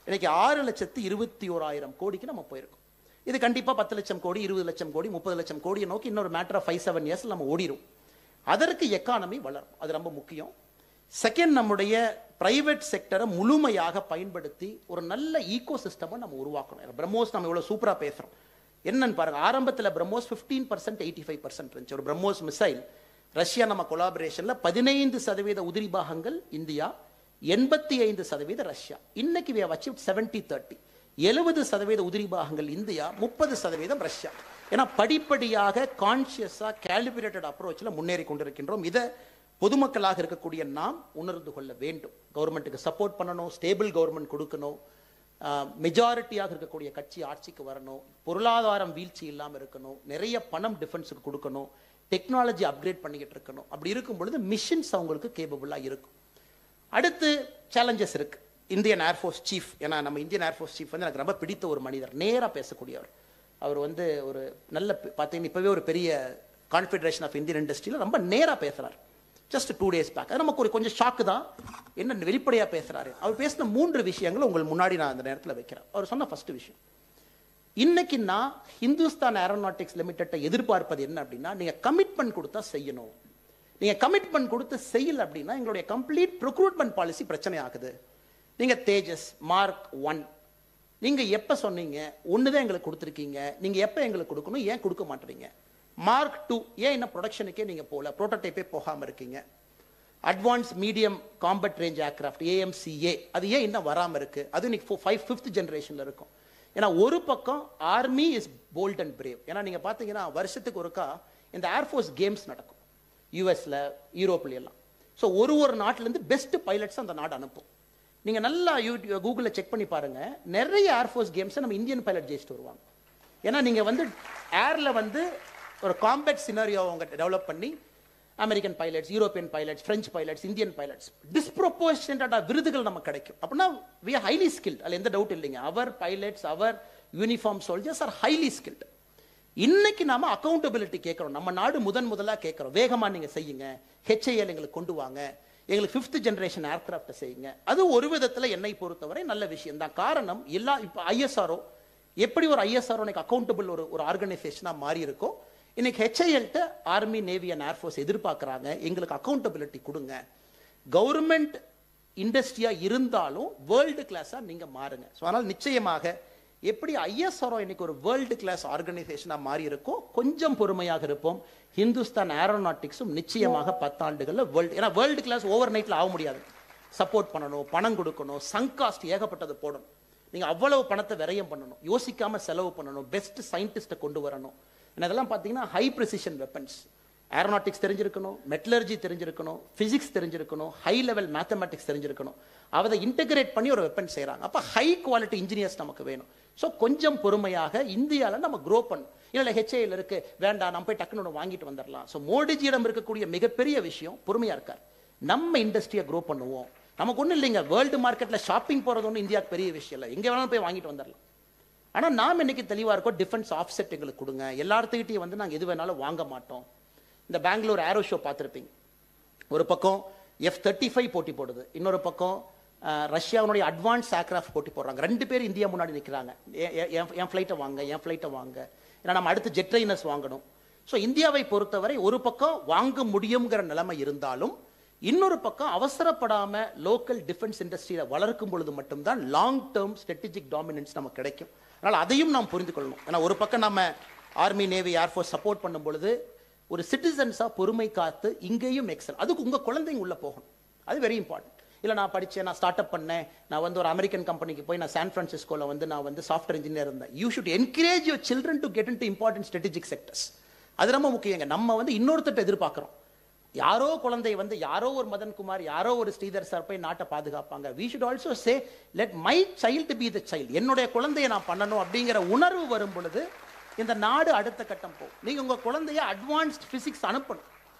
இன்னைக்கு 6,21,000 கோடிக்கு நம்ம போயிருக்கோம். இது கண்டிப்பா 10 லட்சம் கோடி, 20 லட்சம் கோடி, 30 லட்சம் கோடியை நோக்கி இன்னொரு மேட்டர் ஆஃப் 5-7 இயர்ஸ் நம்ம ஓடிரும். அதற்கு எக்கானமி வளரும், அது ரொம்ப முக்கியம். செகண்ட், நம்முடைய பிரைவேட் செக்டரை முழுமையாக பயன்படுத்தி ஒரு நல்ல ஈகோ சிஸ்டமை நம்ம உருவாக்கணும். பிரம்மோஸ் நம்ம இவ்வளவு சூப்பரா பேசுறோம், என்னன்னு பாருங்க. ஆரம்பத்தில் பிரம்மோஸ் 15% 85% இருந்துச்சு. ஒரு பிரம்மோஸ் மிசைல் ரஷ்யா நம்ம கொலாபரேஷன்ல 15% உதிரி பாகங்கள் இந்தியா, 85% ரஷ்யா. இன்னைக்கு we have achieved 70-30. 70% உதிரி பாகங்கள் இந்தியா, 30% ரஷ்யா. ஏன்னா படிப்படியாக கான்சியஸா கேலிபிரேட்டட் அப்ரோச்ல முன்னேறி கொண்டிருக்கின்றோம். இதை பொதுமக்களாக இருக்கக்கூடிய நாம் உணர்ந்து கொள்ள வேண்டும். கவர்மெண்ட்டுக்கு சப்போர்ட் பண்ணணும், ஸ்டேபிள் கவர்மெண்ட் கொடுக்கணும், மெஜாரிட்டியாக இருக்கக்கூடிய கட்சி ஆட்சிக்கு வரணும், பொருளாதாரம் வீழ்ச்சி இல்லாமல் இருக்கணும், நிறைய பணம் டிஃபென்ஸுக்கு கொடுக்கணும், டெக்னாலஜி அப்கிரேட் பண்ணிக்கிட்டு இருக்கணும். அப்படி இருக்கும் பொழுது மிஷன்ஸ் அவங்களுக்கு கேப்பபிளாக இருக்கும். அடுத்து சேலஞ்சஸ் இருக்கு. இந்தியன் ஏர்ஃபோர்ஸ் சீஃப், ஏன்னா நம்ம இந்தியன் ஏர்ஃபோர்ஸ் சீஃப் வந்து எனக்கு ரொம்ப பிடித்த ஒரு மனிதர், நேராக பேசக்கூடியவர். அவர் வந்து ஒரு நல்ல பார்த்தீங்கன்னா இப்போவே ஒரு பெரிய கான்ஃபெடரேஷன் ஆஃப் இந்தியன் இண்டஸ்ட்ரியில் ரொம்ப நேராக பேசுகிறார். Just 2 days back. அது நமக்கு ஒரு கொஞ்சம் ஷாக்கு தான், என்ன வெளிப்படையாக பேசுகிறாரு. அவர் பேசின 3 விஷயங்கள் உங்களுக்கு முன்னாடி நான் அந்த நேரத்தில் வைக்கிறேன். அவர் சொன்ன ஃபர்ஸ்ட் விஷயம், இன்னைக்கு நான் ஹிந்துஸ்தான் ஏரோநாட்டிக்ஸ் லிமிடெட்டை எதிர்பார்ப்பது என்ன அப்படின்னா, நீங்கள் கமிட்மெண்ட் கொடுத்தா செய்யணும். நீங்கள் கமிட்மெண்ட் கொடுத்து செய்யல அப்படின்னா எங்களுடைய கம்ப்ளீட் ப்ரொக்ரூட்மெண்ட் பாலிசி பிரச்சனை ஆகுது. நீங்கள் தேஜஸ் மார்க் 1 நீங்கள் எப்போ சொன்னீங்க, ஒன்று தான் எங்களுக்கு கொடுத்துருக்கீங்க, நீங்கள் எப்போ எங்களுக்கு கொடுக்கணும், ஏன் கொடுக்க மாட்டீங்க? மார்க் 2 ஏன் இன்னும் ப்ரொடக்ஷனுக்கே நீங்கள் போகல, ப்ரோட்டோடைப்பே போகாமல் இருக்கீங்க? Advance medium combat range aircraft AMCA அது ஏன் இன்னும் வராமல் இருக்கு? அது இன்னைக்கு 5th ஜெனரேஷனில் இருக்கும். ஏன்னா ஒரு பக்கம் army is bold and brave. ஏன்னா நீங்கள் பார்த்தீங்கன்னா வருஷத்துக்கு ஒருக்கா இந்த ஏர்ஃபோர்ஸ் கேம்ஸ் நடக்கும், யூஎஸ்ல யூரோப்ல எல்லாம். ஸோ ஒரு நாட்டிலேருந்து பெஸ்ட் பைலட்ஸ் அந்த நாடு அனுப்பும். நீங்க நல்லா கூகுளில் செக் பண்ணி பாருங்க, நிறைய ஏர்ஃபோர்ஸ் கேம்ஸை நம்ம இந்தியன் பைலட் ஜெயிச்சுட்டு வருவாங்க. ஏன்னா நீங்க வந்து ஏர்ல வந்து ஒரு காம்பேட் சினாரியோ அவங்க டெவலப் பண்ணி American pilots, European pilots, French pilots, Indian pilots டிஸ்ப்ரொபோர்ஷனேட்டா விருதுகள் நமக்கு கிடைக்கும். அப்படின்னா we are highly skilled, அதுல எந்த டவுட் இல்லைங்க. அவர் பைலட்ஸ், அவர் uniform soldiers are highly skilled. இன்னைக்கு நாம அக்கௌண்டபிலிட்டி கேட்கிறோம். நம்ம நாடு முதலா கேட்கிறோம், வேகமா நீங்க செய்யுங்க, HAL எங்களுக்கு கொண்டு வாங்க, எங்களுக்கு 5th ஜெனரேஷன் ஏர்கிராஃப்ட் செய்யுங்க. அது ஒரு விதத்தில் என்னை பொறுத்தவரை நல்ல விஷயம் தான். காரணம் இப்போ ISRO எப்படி ஒரு ISRO அக்கௌண்டபிள் ஒரு ஆர்கனைசேஷனா மாறி இருக்கோ, இன்னைக்கு HALட்ட ஆர்மி, நேவி அண்ட் ஏர்ஃபோர்ஸ் எதிர்பார்க்குறாங்க, எங்களுக்கு அக்கௌண்டபிலிட்டி கொடுங்க. கவர்மெண்ட் இண்டஸ்ட்ரியா இருந்தாலும் வேர்ல்டு கிளாஸா நீங்க மாறுங்க. ஸோ அதனால் நிச்சயமாக எப்படி ISRO இன்னைக்கு ஒரு வேர்ல்டு கிளாஸ் ஆர்கனைசேஷனா மாறி இருக்கோ, கொஞ்சம் பொறுமையாக இருப்போம். ஹிந்துஸ்தான் ஏரோநாட்டிக்ஸும் நிச்சயமாக 10 ஆண்டுகள்ல ஏன்னா வேர்ல்டு கிளாஸ் ஓவர் நைட்ல ஆக முடியாது. சப்போர்ட் பண்ணணும், பணம் கொடுக்கணும், சங்க் காஸ்ட் ஏகப்பட்டது போடணும். நீங்க அவ்வளவு பணத்தை விரயம் பண்ணணும், யோசிக்காம செலவு பண்ணணும், பெஸ்ட் சயின்டிஸ்ட்டை கொண்டு வரணும். இதெல்லாம் பார்த்தீங்கன்னா ஹை ப்ரிசிஷன் வெப்பன்ஸ், ஏரோநாட்டிக்ஸ் தெரிஞ்சிருக்கணும், மெட்டலர்ஜி தெரிஞ்சிருக்கணும், பிசிக்ஸ் தெரிஞ்சிருக்கணும், ஹை லெவல் மேத்தமெட்டிக்ஸ் தெரிஞ்சிருக்கணும். அதை இன்டெகிரேட் பண்ணி ஒரு வெப்பன் செய்யறாங்க. அப்ப ஹை குவாலிட்டி இன்ஜினியர்ஸ் நமக்கு வேணும். ஸோ கொஞ்சம் பொறுமையாக இந்தியாவில் நம்ம க்ரோ பண்ணணும். இல்லை HAL இருக்கு, வேண்டாம் நம்ம போய் டக்குனு வாங்கிட்டு வந்துடலாம். ஸோ மோடிஜியிடம் இருக்கக்கூடிய மிகப்பெரிய விஷயம் பொறுமையா இருக்கார். நம்ம இண்டஸ்ட்ரியை க்ரோ பண்ணுவோம், நமக்கு ஒன்றும் இல்லைங்க, வேர்ல்டு மார்க்கெட்டில் ஷாப்பிங் போகிறது ஒன்றும் இந்தியாவுக்கு பெரிய விஷயம் இல்லை, எங்கே வேணாலும் போய் வாங்கிட்டு வந்துடலாம். ஆனால் நாம் இன்னைக்கு தெளிவாக இருக்கோம், டிஃபென்ஸ் ஆஃப்செட் எங்களுக்கு கொடுங்க, எல்லாத்துக்கிட்டையும் வந்து நாங்கள் எது வேணாலும் வாங்க மாட்டோம். இந்த பெங்களூர் ஏரோ ஷோ பார்த்துருப்பீங்க, ஒரு பக்கம் F-35 போட்டி போடுது, இன்னொரு பக்கம் ரஷ்யாவுடைய அட்வான்ஸ் ஏர்கிராஃப்ட் போட்டி போடுறாங்க. 2 பேர் இந்தியா முன்னாடி நிற்கிறாங்க, என் ஃப்ளைட்டை வாங்க, என் ஃப்ளைட்டை வாங்க, ஏன்னா நம்ம அடுத்து ஜெட் ட்ரைனர்ஸ் வாங்கணும். ஸோ இந்தியாவை பொறுத்தவரை ஒரு பக்கம் வாங்க முடியுங்கிற நிலைமை இருந்தாலும், இன்னொரு பக்கம் அவசரப்படாம லோக்கல் டிஃபென்ஸ் இண்டஸ்ட்ரியை வளர்க்கும் பொழுது மட்டும்தான் லாங் டேர்ம் ஸ்ட்ராட்டஜிக் டாமினன்ஸ் நமக்கு கிடைக்கும். அதனால் அதையும் நாம் புரிந்து கொள்ளணும். ஏன்னா ஒரு பக்கம் நம்ம ஆர்மி, நேவி, ஏர்ஃபோர்ஸ் சப்போர்ட் பண்ணும் பொழுது ஒரு சிட்டிசன்ஸாக பொறுமை காத்து இங்கேயும் எக்ஸல், அதுக்கு உங்கள் குழந்தைங்க உள்ளே போகணும், அது வெரி இம்பார்ட்டன்ட். இல்லை நான் படித்தேன், நான் ஸ்டார்ட் அப் பண்ணேன், நான் வந்து ஒரு அமெரிக்கன் கம்பெனிக்கு போய் நான் சான் ஃப்ரான்சிஸ்கோவில் வந்து நான் வந்து சாஃப்ட்வேர் இன்ஜினியர் இருந்தேன். You should encourage your children to get in to important strategic sectors. அது ரொம்ப முக்கியங்க. நம்ம வந்து இன்னொருத்தட்ட எதிர்பார்க்குறோம், யாரோ குழந்தை வந்து யாரோ ஒரு மதன்குமார், யாரோ ஒரு ஸ்ரீதர் சார் போய் நாட்டை பாதுகாப்பாங்க. We should also say let my child be the child, என்னுடைய குழந்தையை நான் பண்ணணும் அப்படிங்கிற உணர்வு வரும் பொழுது இந்த நாடு அடுத்த கட்டம் போகும். நீங்கள் உங்கள் குழந்தைய அட்வான்ஸ்ட் ஃபிசிக்ஸ் அனுப்பணும்,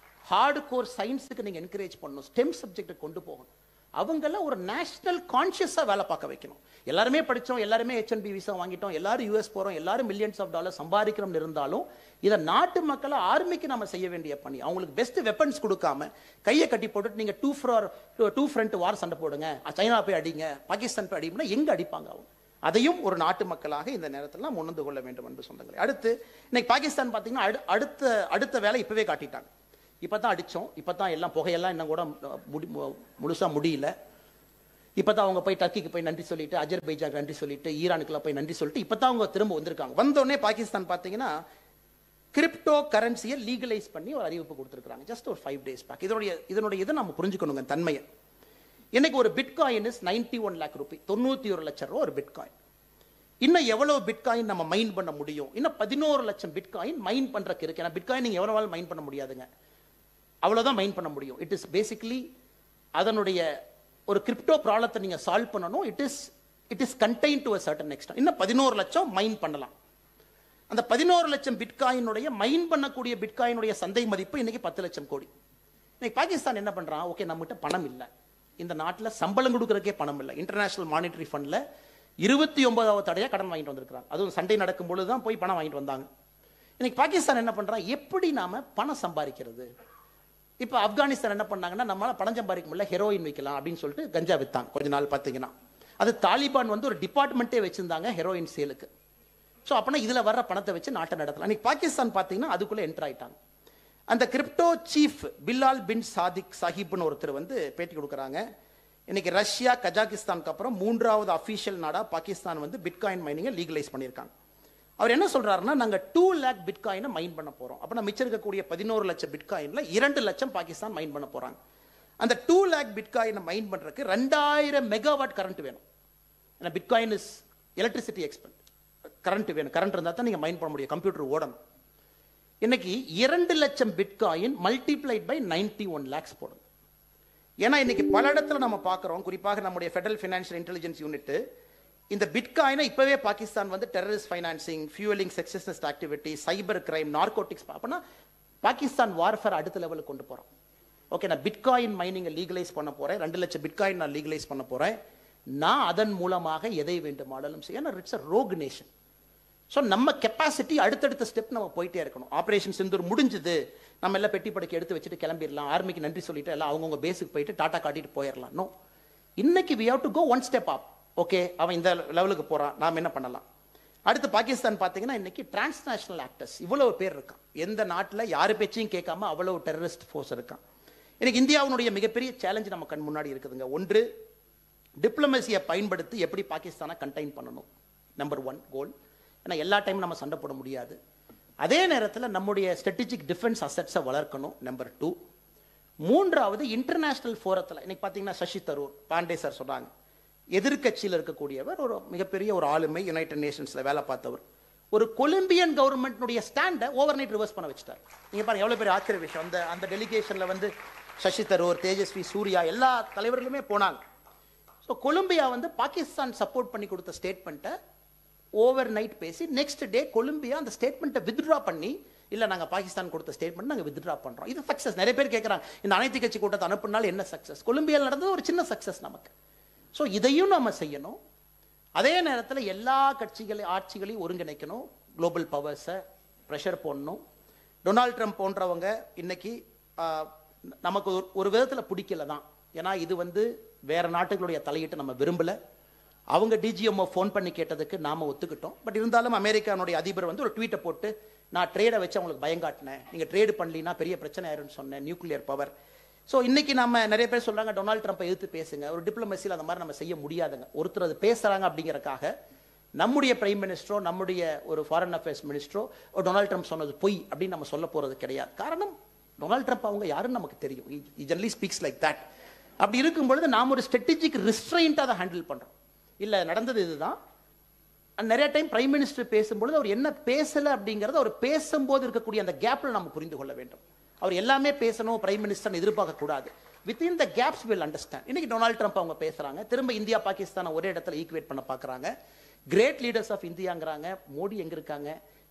ஹார்டு கோர் சயின்ஸுக்கு நீங்கள் என்கரேஜ் பண்ணணும், ஸ்டெம் சப்ஜெக்டை கொண்டு போகணும். அவங்கள ஒரு நேஷனல் கான்ஷியஸாக வேலை பார்க்க வைக்கணும். எல்லாருமே படித்தோம், எல்லாருமே H-1B விசா வாங்கிட்டோம், எல்லாரும் US போகிறோம், எல்லாரும் மில்லியன்ஸ் ஆஃப் டாலர் சம்பாதிக்கிறோம்னு இருந்தாலும் இதை நாட்டு மக்களை ஆர்மிக்கு நம்ம செய்ய வேண்டிய பணி. அவங்களுக்கு பெஸ்ட் வெப்பன்ஸ் கொடுக்காம கையை கட்டி போட்டுட்டு நீங்கள் டூ ஃப்ரண்ட் வார் சண்டை போடுங்க, சைனா போய் அடிங்க, பாகிஸ்தான் போய் அடிங்கன்னா எங்கே அடிப்பாங்க அவங்க? அதையும் ஒரு நாட்டு மக்களாக இந்த நேரத்தில் நாம் உணர்ந்து கொள்ள வேண்டும் என்று சொந்தங்களே. அடுத்து இன்னைக்கு பாகிஸ்தான் பார்த்தீங்கன்னா அடுத்த வேலை இப்போவே காட்டிட்டாங்க. இப்போ தான் அடித்தோம், இப்போ தான் எல்லாம் புகையெல்லாம் இன்னும் கூட முழுசாக முடியல. இப்போ தான் அவங்க போய் டர்க்கிக்கு போய் நன்றி சொல்லிட்டு, அஜர்பைஜான் நன்றி சொல்லிட்டு, ஈரானுக்குலாம் போய் நன்றி சொல்லிட்டு இப்போ தான் அவங்க திரும்ப வந்திருக்காங்க. வந்தோடனே பாகிஸ்தான் பார்த்தீங்கன்னா கிரிப்டோ கரன்சியை லீகலைஸ் பண்ணி ஒரு அறிவிப்பு கொடுத்துருக்காங்க, ஜஸ்ட் ஒரு 5 days பேக். இதனுடைய இதை நம்ம புரிஞ்சுக்கணுங்க தன்மையை. இன்னைக்கு ஒரு பிட்காயின் இஸ் 91 lakh ரூபி, 91 லட்சம் ரூபா ஒரு பிட்காயின். இன்னும் எவ்வளவு பிட்காயின் நம்ம மைன் பண்ண முடியும்? இன்னும் 11 லட்சம் பிட்காயின் மைன் பண்றதுக்கு இருக்கு. ஏன்னா பிட்காயின் நீங்க எவ்வளவு மைன் பண்ண முடியாதுங்க, அவ்வளவுதான் மைன் பண்ண முடியும். இட் இஸ் பேசிக்கலி அதனுடைய ஒரு கிரிப்டோ ப்ராப்ளத்தை நீங்க சால்வ் பண்ணணும். It is contain to a certain extent. இன்னும் 11 லட்சம் மைன் பண்ணலாம். அந்த 11 லட்சம் பிட்காயினுடைய மைன் பண்ணக்கூடிய பிட்காயினுடைய சந்தை மதிப்பு இன்னைக்கு 10 லட்சம் கோடி. இன்னைக்கு பாகிஸ்தான் என்ன பண்றான்? ஓகே, நம்மகிட்ட பணம் இல்லை, இந்த நாட்டில் சம்பளம் கொடுக்கறதுக்கே பணம் இல்லை. இன்டர்நேஷனல் மானிட்டரி ஃபண்ட்ல 29வது தடையா கடன் வாங்கிட்டு வந்திருக்காங்க. அதுவும் சண்டை நடக்கும் பொழுது தான் போய் பணம் வாங்கிட்டு வந்தாங்க. இன்னைக்கு பாகிஸ்தான் என்ன பண்றான்? எப்படி நாம பணம் சம்பாதிக்கிறது? இப்போ ஆப்கானிஸ்தான் என்ன பண்ணாங்கன்னா, நம்மளால பணம் சம்பாதிக்க முடியல, ஹெரோயின் வைக்கலாம் அப்படின்னு சொல்லிட்டு கஞ்சா வித்தாங்க. கொஞ்ச நாள் பார்த்தீங்கன்னா அது தாலிபான் வந்து ஒரு டிபார்ட்மெண்ட்டே வச்சிருந்தாங்க ஹெரோயின் சேலுக்கு. ஸோ அப்படின்னா இதில் வர்ற பணத்தை வச்சு நாட்டை நடத்தலாம். இன்னைக்கு பாகிஸ்தான் பார்த்தீங்கன்னா அதுக்குள்ளே என்டர் ஆயிட்டாங்க. அந்த கிரிப்டோ சீஃப் பிலால் பின் சாதிக் சாஹிப்னு ஒருத்தர் வந்து பேட்டி கொடுக்குறாங்க. இன்னைக்கு ரஷ்யா, கஜாகிஸ்தானுக்கு அப்புறம் 3வது அஃபீஷியல் நாடா பாகிஸ்தான் வந்து பிட்காயின் மைனிங்கை லீகலைஸ் பண்ணியிருக்காங்க. அவர் என்ன சொல்றாருன்னா, நாங்கள் 2 lakh பிட்காயினை மைன் பண்ண போறோம். அப்போ மிச்சம் இருக்கக்கூடிய 11 லட்சம் பிட்காயின்ல 2 லட்சம் பாகிஸ்தான் மைன் பண்ண போறாங்க. அந்த 2 lakh பிட்காயினை மைன் பண்றதுக்கு 2000 மெகாவாட் கரண்ட் வேணும். ஏன்னா bitcoin is electricity expend, current வேணும். கரண்ட் இருந்தால் தான் நீங்க மைன் பண்ண முடியும், கம்ப்யூட்டர் ஓடணும். இன்னைக்கு 2 லட்சம் பிட்காயின் மல்டிப்ளைட் பை 91 lakhs போடுது. ஏன்னா இன்னைக்கு பல இடத்துல நம்ம பார்க்குறோம், குறிப்பாக நம்முடைய ஃபெடரல் ஃபினான்ஷியல் இன்டெலிஜென்ஸ் யூனிட் இந்த பிட்காயினை இப்பவே பாகிஸ்தான் வந்து terrorist financing, fuelling sexist activity, cyber crime, narcotics, அப்படின்னா பாகிஸ்தான் வார்ஃபேர் அடுத்த லெவலுக்கு கொண்டு போறோம். ஓகே, நான் பிட்காயின் மைனிங்கை லீகலைஸ் பண்ண போறேன், 2 லட்சம் பிட்காயின் நான் லீகலைஸ் பண்ண போறேன், நான் அதன் மூலமாக எதை வேண்டுமானாலும் செய்ய. ஏன்னா it's a rogue nation. So நம்ம கெப்பாசிட்டி அடுத்தடுத்த ஸ்டெப் நம்ம போயிட்டே இருக்கணும். ஆப்ரேஷன் சிந்தூர் முடிஞ்சது, நம்ம எல்லாம் பெட்டி படுக்கை எடுத்து வச்சுட்டு கிளம்பிடலாம், ஆர்மிக்கு நன்றி சொல்லிட்டு எல்லாம் அவங்கவுங்க பேஸுக்கு போயிட்டு டாட்டா காட்டிட்டு போயிடலாம். நோ, இன்னைக்கு we have to go one step up. Okay, அவன் இந்த லெவலுக்கு போறான், நாம் என்ன பண்ணலாம்? அடுத்து பாகிஸ்தான் பார்த்தீங்கன்னா இன்னைக்கு டிரான்ஸ்நேஷனல் ஆக்டர்ஸ் இவ்வளவு பேர் இருக்கான். எந்த நாட்டில் யாரு பேச்சையும் கேட்காம அவ்வளவு டெரரிஸ்ட் ஃபோர்ஸ் இருக்கான். இன்னைக்கு இந்தியாவுடைய மிகப்பெரிய சேலஞ்சு நம்ம கண் முன்னாடி இருக்குதுங்க. ஒன்று, டிப்ளமசியை பயன்படுத்தி எப்படி பாகிஸ்தானை கண்டெயின் பண்ணணும், நம்பர் 1 கோல். ஏன்னா எல்லா டைமும் நம்ம சண்டை போட முடியாது. அதே நேரத்தில் நம்முடைய ஸ்ட்ராட்டஜிக் டிஃபென்ஸ் அசெட்ஸை வளர்க்கணும், நம்பர் 2. 3வது, இன்டர்நேஷனல் ஃபோரத்தில் இன்னைக்கு பார்த்தீங்கன்னா சசி தரூர் பாண்டே சார் சொன்னாங்க, எதிர்கட்சியில் இருக்கக்கூடியவர், ஒரு மிகப்பெரிய ஒரு ஆளுமை, யுனைடெட் நேஷன்ஸ்ல வேலை பார்த்தவர், ஒரு கொலம்பியன் கவர்மெண்ட்னுடைய ஸ்டாண்டை ஓவர் நைட் ரிவர்ஸ் பண்ண வச்சுட்டார். நீங்க பாருங்க எவ்வளவு பெரிய ஆச்சரிய விஷயம். அந்த டெலிகேஷன்ல வந்து சசி தரூர், தேஜஸ்வி சூர்யா எல்லா தலைவர்களுமே போனாங்க. ஸோ கொலம்பியா வந்து பாகிஸ்தான் சப்போர்ட் பண்ணி கொடுத்த ஸ்டேட்மெண்ட்டை ஓவர் நைட் பேசி நெக்ஸ்ட் டே கொலம்பியா அந்த ஸ்டேட்மெண்ட்டை வித்ட்ரா பண்ணி இல்லை நாங்கள் பாகிஸ்தான் கொடுத்த ஸ்டேட்மெண்ட் நாங்கள் வித்ட்ரா பண்ணுறோம். இது சக்ஸஸ். நிறைய பேர் கேட்குறாங்க, இந்த அனைத்து கட்சி கூட்டத்தை அனுப்புனாலும் என்ன சக்ஸஸ்? கொலம்பியாவில் நடந்தது ஒரு சின்ன சக்ஸஸ் நமக்கு. ஸோ இதையும் நம்ம செய்யணும். அதே நேரத்தில் எல்லா ஆட்சிகளையும் ஒருங்கிணைக்கணும். குளோபல் பவர்ஸை ப்ரெஷர் போடணும். டொனால்ட் ட்ரம்ப் போன்றவங்க இன்னைக்கு நமக்கு ஒரு விதத்தில் பிடிக்கல தான். ஏன்னா இது வேற நாட்டுகளுடைய தலையீட்டு நம்ம விரும்பல. அவங்க டிஜிஎம்ஓ ஃபோன் பண்ணி கேட்டதுக்கு நாம ஒத்துக்கிட்டோம். பட் இருந்தாலும் அமெரிக்கானுடைய அதிபர் ஒரு ட்வீட்டை போட்டு, நான் ட்ரேடை வச்சு அவங்களுக்கு பயங்காட்டினேன், நீங்க ட்ரேடு பண்ணலினா பெரிய பிரச்சனை ஆயிரும்னு சொன்னேன், நியூக்ளியர் பவர். ஸோ இன்னைக்கு நம்ம நிறைய பேர் சொல்றாங்க டொனால்ட் ட்ரம்ப்பை எதிர்த்து பேசுங்க. ஒரு டிப்ளமசியில் அந்த மாதிரி நம்ம செய்ய முடியாதுங்க. ஒருத்தர் அது பேசுறாங்க அப்படிங்கறக்காக நம்முடைய பிரைம் மினிஸ்டரோ நம்முடைய ஒரு ஃபாரின் அஃபேர்ஸ் மினிஸ்டரோ டொனால்ட் ட்ரம்ப் சொன்னது பொய் அப்படின்னு நம்ம சொல்ல போறது கிடையாது. காரணம், டொனால்ட் ட்ரம்ப் அவங்க யாருன்னு நமக்கு தெரியும். he generally speaks like that. அப்படி இருக்கும் பொழுது நாம் ஒரு ஸ்ட்ராட்டஜிக் ரிஸ்ட்ரெயின்ட் அதை ஹேண்டில் பண்றோம். இல்ல நடந்தது இதுதான். நிறைய டைம் பிரைம் மினிஸ்டர் பேசும்பொழுது அவர் என்ன பேசல அப்படிங்கறது அவர் பேசும்போது இருக்கக்கூடிய அந்த கேப்ல நம்ம புரிந்து கொள்ள வேண்டும். அவர் எல்லாமே பேசணும் பிரைம் மினிஸ்டர் எதிர்பார்க்க கூடாது. Within the caps will understand. இன்னைக்கு டொனால்ட் ட்ரம்ப் அவங்க பேசுறாங்க, திரும்ப இந்தியா பாகிஸ்தானை ஒரே இடத்துல ஈக்குவேட் பண்ண பாக்குறாங்க. கிரேட் லீடர்ஸ் ஆஃப் இந்தியாங்கிறாங்க, மோடி எங்க இருக்காங்க?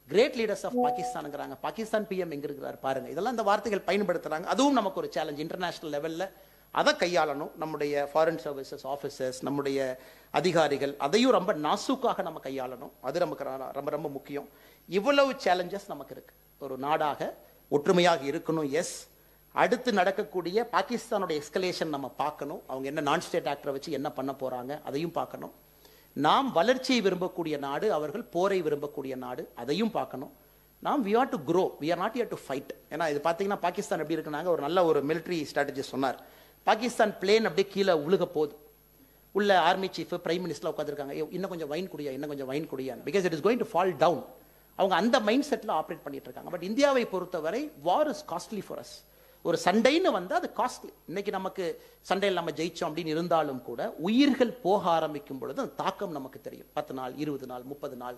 கிரேட் லீடர்ஸ் ஆஃப் பாகிஸ்தான்ங்கிறாங்க, பாகிஸ்தான் பிஎம் எங்க இருக்கிறார் பாருங்க. இதெல்லாம் இந்த வார்த்தைகள் பயன்படுத்துறாங்க. அதுவும் நமக்கு ஒரு சேலஞ்ச். இன்டர்நேஷனல் லெவல்ல அதை கையாளணும். நம்முடைய ஃபாரின் சர்வீசஸ் ஆஃபீஸர்ஸ், நம்முடைய அதிகாரிகள் அதையும் ரொம்ப நாசூக்காக நம்ம கையாளணும். அது நமக்கு ரொம்ப ரொம்ப முக்கியம். இவ்வளவு சேலஞ்சஸ் நமக்கு இருக்கு. ஒரு நாடாக ஒற்றுமையாக இருக்கணும். எஸ், அடுத்து நடக்கக்கூடிய பாகிஸ்தானுடைய எஸ்கலேஷன் நம்ம பார்க்கணும். அவங்க என்ன நான் ஸ்டேட் ஆக்டரை வச்சு என்ன பண்ண போறாங்க அதையும் பார்க்கணும். நாம் வளர்ச்சியை விரும்பக்கூடிய நாடு, அவர்கள் போரை விரும்பக்கூடிய நாடு, அதையும் பார்க்கணும். நாம் we are to grow, we are not here to fight. ஏன்னா இது பார்த்தீங்கன்னா பாகிஸ்தான் எப்படி இருக்குனாங்க, ஒரு நல்ல ஒரு மிலிட்டரி ஸ்ட்ராட்டஜி சொன்னார். பாகிஸ்தான் பிளேன் அப்படியே கீழே உழுக போகுது. உள்ள ஆர்மி சீஃப் பிரைம் மினிஸ்டர் உட்காந்துருக்காங்க, இன்னும் கொஞ்சம் வைன் குடியா, இன்னும் கொஞ்சம் வைன் குடியா, because it is going to fall down. அவங்க அந்த மைண்ட் செட்டில் ஆப்ரேட் பண்ணிட்டு இருக்காங்க. பட் இந்தியாவை பொறுத்தவரை war is costly for us. ஒரு சண்டைன்னு வந்தால் அது காஸ்ட்லி. இன்னைக்கு நமக்கு சண்டையில் நம்ம ஜெயிச்சோம் அப்படின்னு இருந்தாலும் கூட உயிர்கள் போக ஆரம்பிக்கும் பொழுது அந்த தாக்கம் நமக்கு தெரியும். 10 நாள் 20 நாள் 30 நாள்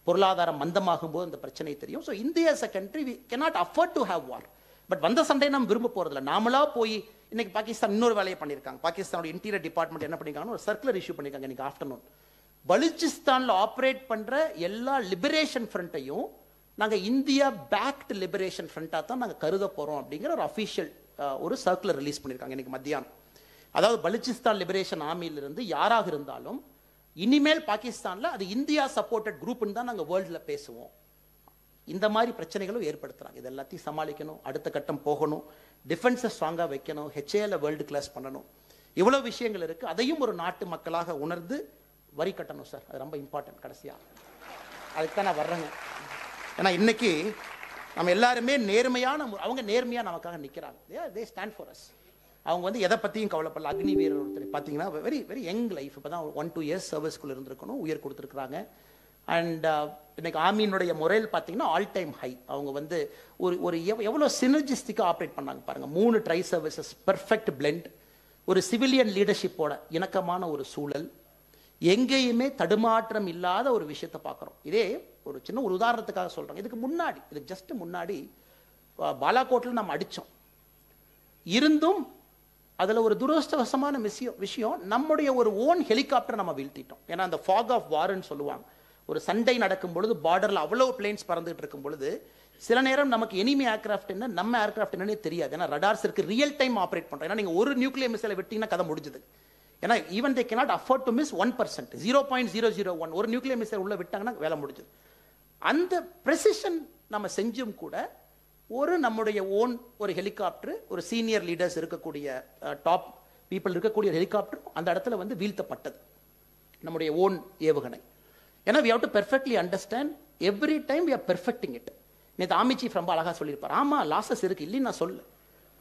பொருளாதாரம் மந்தமாகும் போது அந்த பிரச்சனை தெரியும். So India as a country we cannot afford to have war. But வந்த சண்டையை நம்ம விரும்ப போறதில்ல. நாமளா போய் இன்னைக்கு பாகிஸ்தான் இன்னொரு வேலையை பண்ணியிருக்காங்க. பாகிஸ்தானோட இன்டீரியர் டிபார்ட்மெண்ட் என்ன பண்ணிருக்காங்க, ஒரு சர்க்குலர் இஷ்யூ பண்ணிருக்காங்க இன்னைக்கு ஆஃப்டர்நூன். பலுச்சிஸ்தான்ல ஆப்ரேட் பண்ற எல்லா லிபரேஷன் ஃப்ரண்ட்டையும் நாங்கள் இந்தியா பேக்ட் லிபரேஷன் ஃப்ரண்ட்டாக தான் நாங்கள் கருத போகிறோம் அப்படிங்கிற ஒரு அஃபிஷியல் ஒரு சர்க்குலர் ரிலீஸ் பண்ணியிருக்காங்க இன்னைக்கு மத்தியானம். அதாவது பலுச்சிஸ்தான் லிபரேஷன் ஆர்மியிலிருந்து யாராக இருந்தாலும் இனிமேல் பாகிஸ்தானில் அது இந்தியா சப்போர்ட்டட் குரூப்னு தான் நாங்கள் வேர்ல்டில் பேசுவோம். இந்த மாதிரி பிரச்சனைகளும் ஏற்படுத்துகிறாங்க. இது எல்லாத்தையும் சமாளிக்கணும். அடுத்த கட்டம் போகணும். டிஃபென்ஸை ஸ்ட்ராங்காக வைக்கணும். ஹெச்ஏல வேர்ல்டு கிளாஸ் பண்ணணும். இவ்வளோ விஷயங்கள் இருக்குது. அதையும் ஒரு நாட்டு மக்களாக உணர்ந்து வரி கட்டணும் சார். அது ரொம்ப இம்பார்ட்டன்ட். கடைசியாக அதுக்கு தான் நான் வர்றேங்க. ஏன்னா இன்னைக்கு நம்ம எல்லாருமே நேர்மையான, அவங்க நேர்மையாக நமக்காக நிற்கிறாங்க. தே ஸ்டாண்ட் ஃபார் அஸ். அவங்க எதை பற்றியும் கவலைப்படல. அக்னி வீரர் ஒருத்தர் பார்த்தீங்கன்னா வெரி வெரி யங் லைஃப், இப்போ தான் 1-2 இயர்ஸ் சர்வீஸ்குள்ளே இருந்திருக்கணும், உயர் கொடுத்துருக்குறாங்க. அண்ட் இன்னைக்கு ஆர்மியினுடைய முறையில் பார்த்தீங்கன்னா ஆல் டைம் ஹை. அவங்க ஒரு எவ்வளோ சினர்ஜிஸ்டிக்காக ஆப்ரேட் பண்ணாங்க பாருங்கள். 3 ட்ரை சர்வீசஸ், பெர்ஃபெக்ட் பிளெண்ட், ஒரு சிவிலியன் லீடர்ஷிப்போட இணக்கமான ஒரு சூழல், எங்கேயுமே தடுமாற்றம் இல்லாத ஒரு விஷயத்தை பார்க்குறோம். இதே ஒரு சின்ன ஒரு உதாரணத்துக்காக சொல்கிறோம். இதுக்கு ஜஸ்ட் முன்னாடி பாலாகோட்டில் நம்ம அடித்தோம். இருந்தும் அதில் ஒரு துரதிர்ஷ்டவசமான விஷயம், நம்முடைய ஒரு ஓன் ஹெலிகாப்டர் நம்ம வீழ்த்திட்டோம். ஏன்னா அந்த ஃபாக் ஆஃப் வார்ன்னு சொல்லுவாங்க. ஒரு சண்டை நடக்கும் பொழுது பார்டரில் அவ்வளோ பிளேன்ஸ் பறந்துட்டு இருக்கும் பொழுது சில நேரம் நமக்கு எனிமி ஏர்கிராஃப்ட் என்ன, நம்ம ஏர்கிராஃப்ட் என்னன்னே தெரியாது. ஏன்னா ரடார்ஸ் இருக்கு, ரியல் டைம் ஆப்ரேட் பண்ணுறோம். ஏன்னா நீங்கள் ஒரு நியூக்ளியர் மிசைலை விட்டீங்கன்னா கதை முடிஞ்சது. ஏன்னா even they cannot afford to miss 1%, 0.001 ஒரு நியூக்ளியர் மிசைல் உள்ள விட்டாங்கன்னா வேலை முடிஞ்சது. அந்த ப்ரெசிஷன் நம்ம செஞ்சும் கூட நம்முடைய ஓன் ஒரு ஹெலிகாப்டர், ஒரு சீனியர் லீடர்ஸ் இருக்கக்கூடிய டாப் பீப்புள் இருக்கக்கூடிய ஹெலிகாப்டர் அந்த இடத்துல வீழ்த்தப்பட்டது. நம்முடைய ஓன் ஏவுகணை. ஏன்னா we have to perfectly understand every time we are perfecting it. நேற்று ஆர்மி சீஃப் ரொம்ப அழகாக சொல்லியிருப்பார். ஆமாம் லாசஸ் இருக்கு, இல்லைன்னு நான் சொல்ல.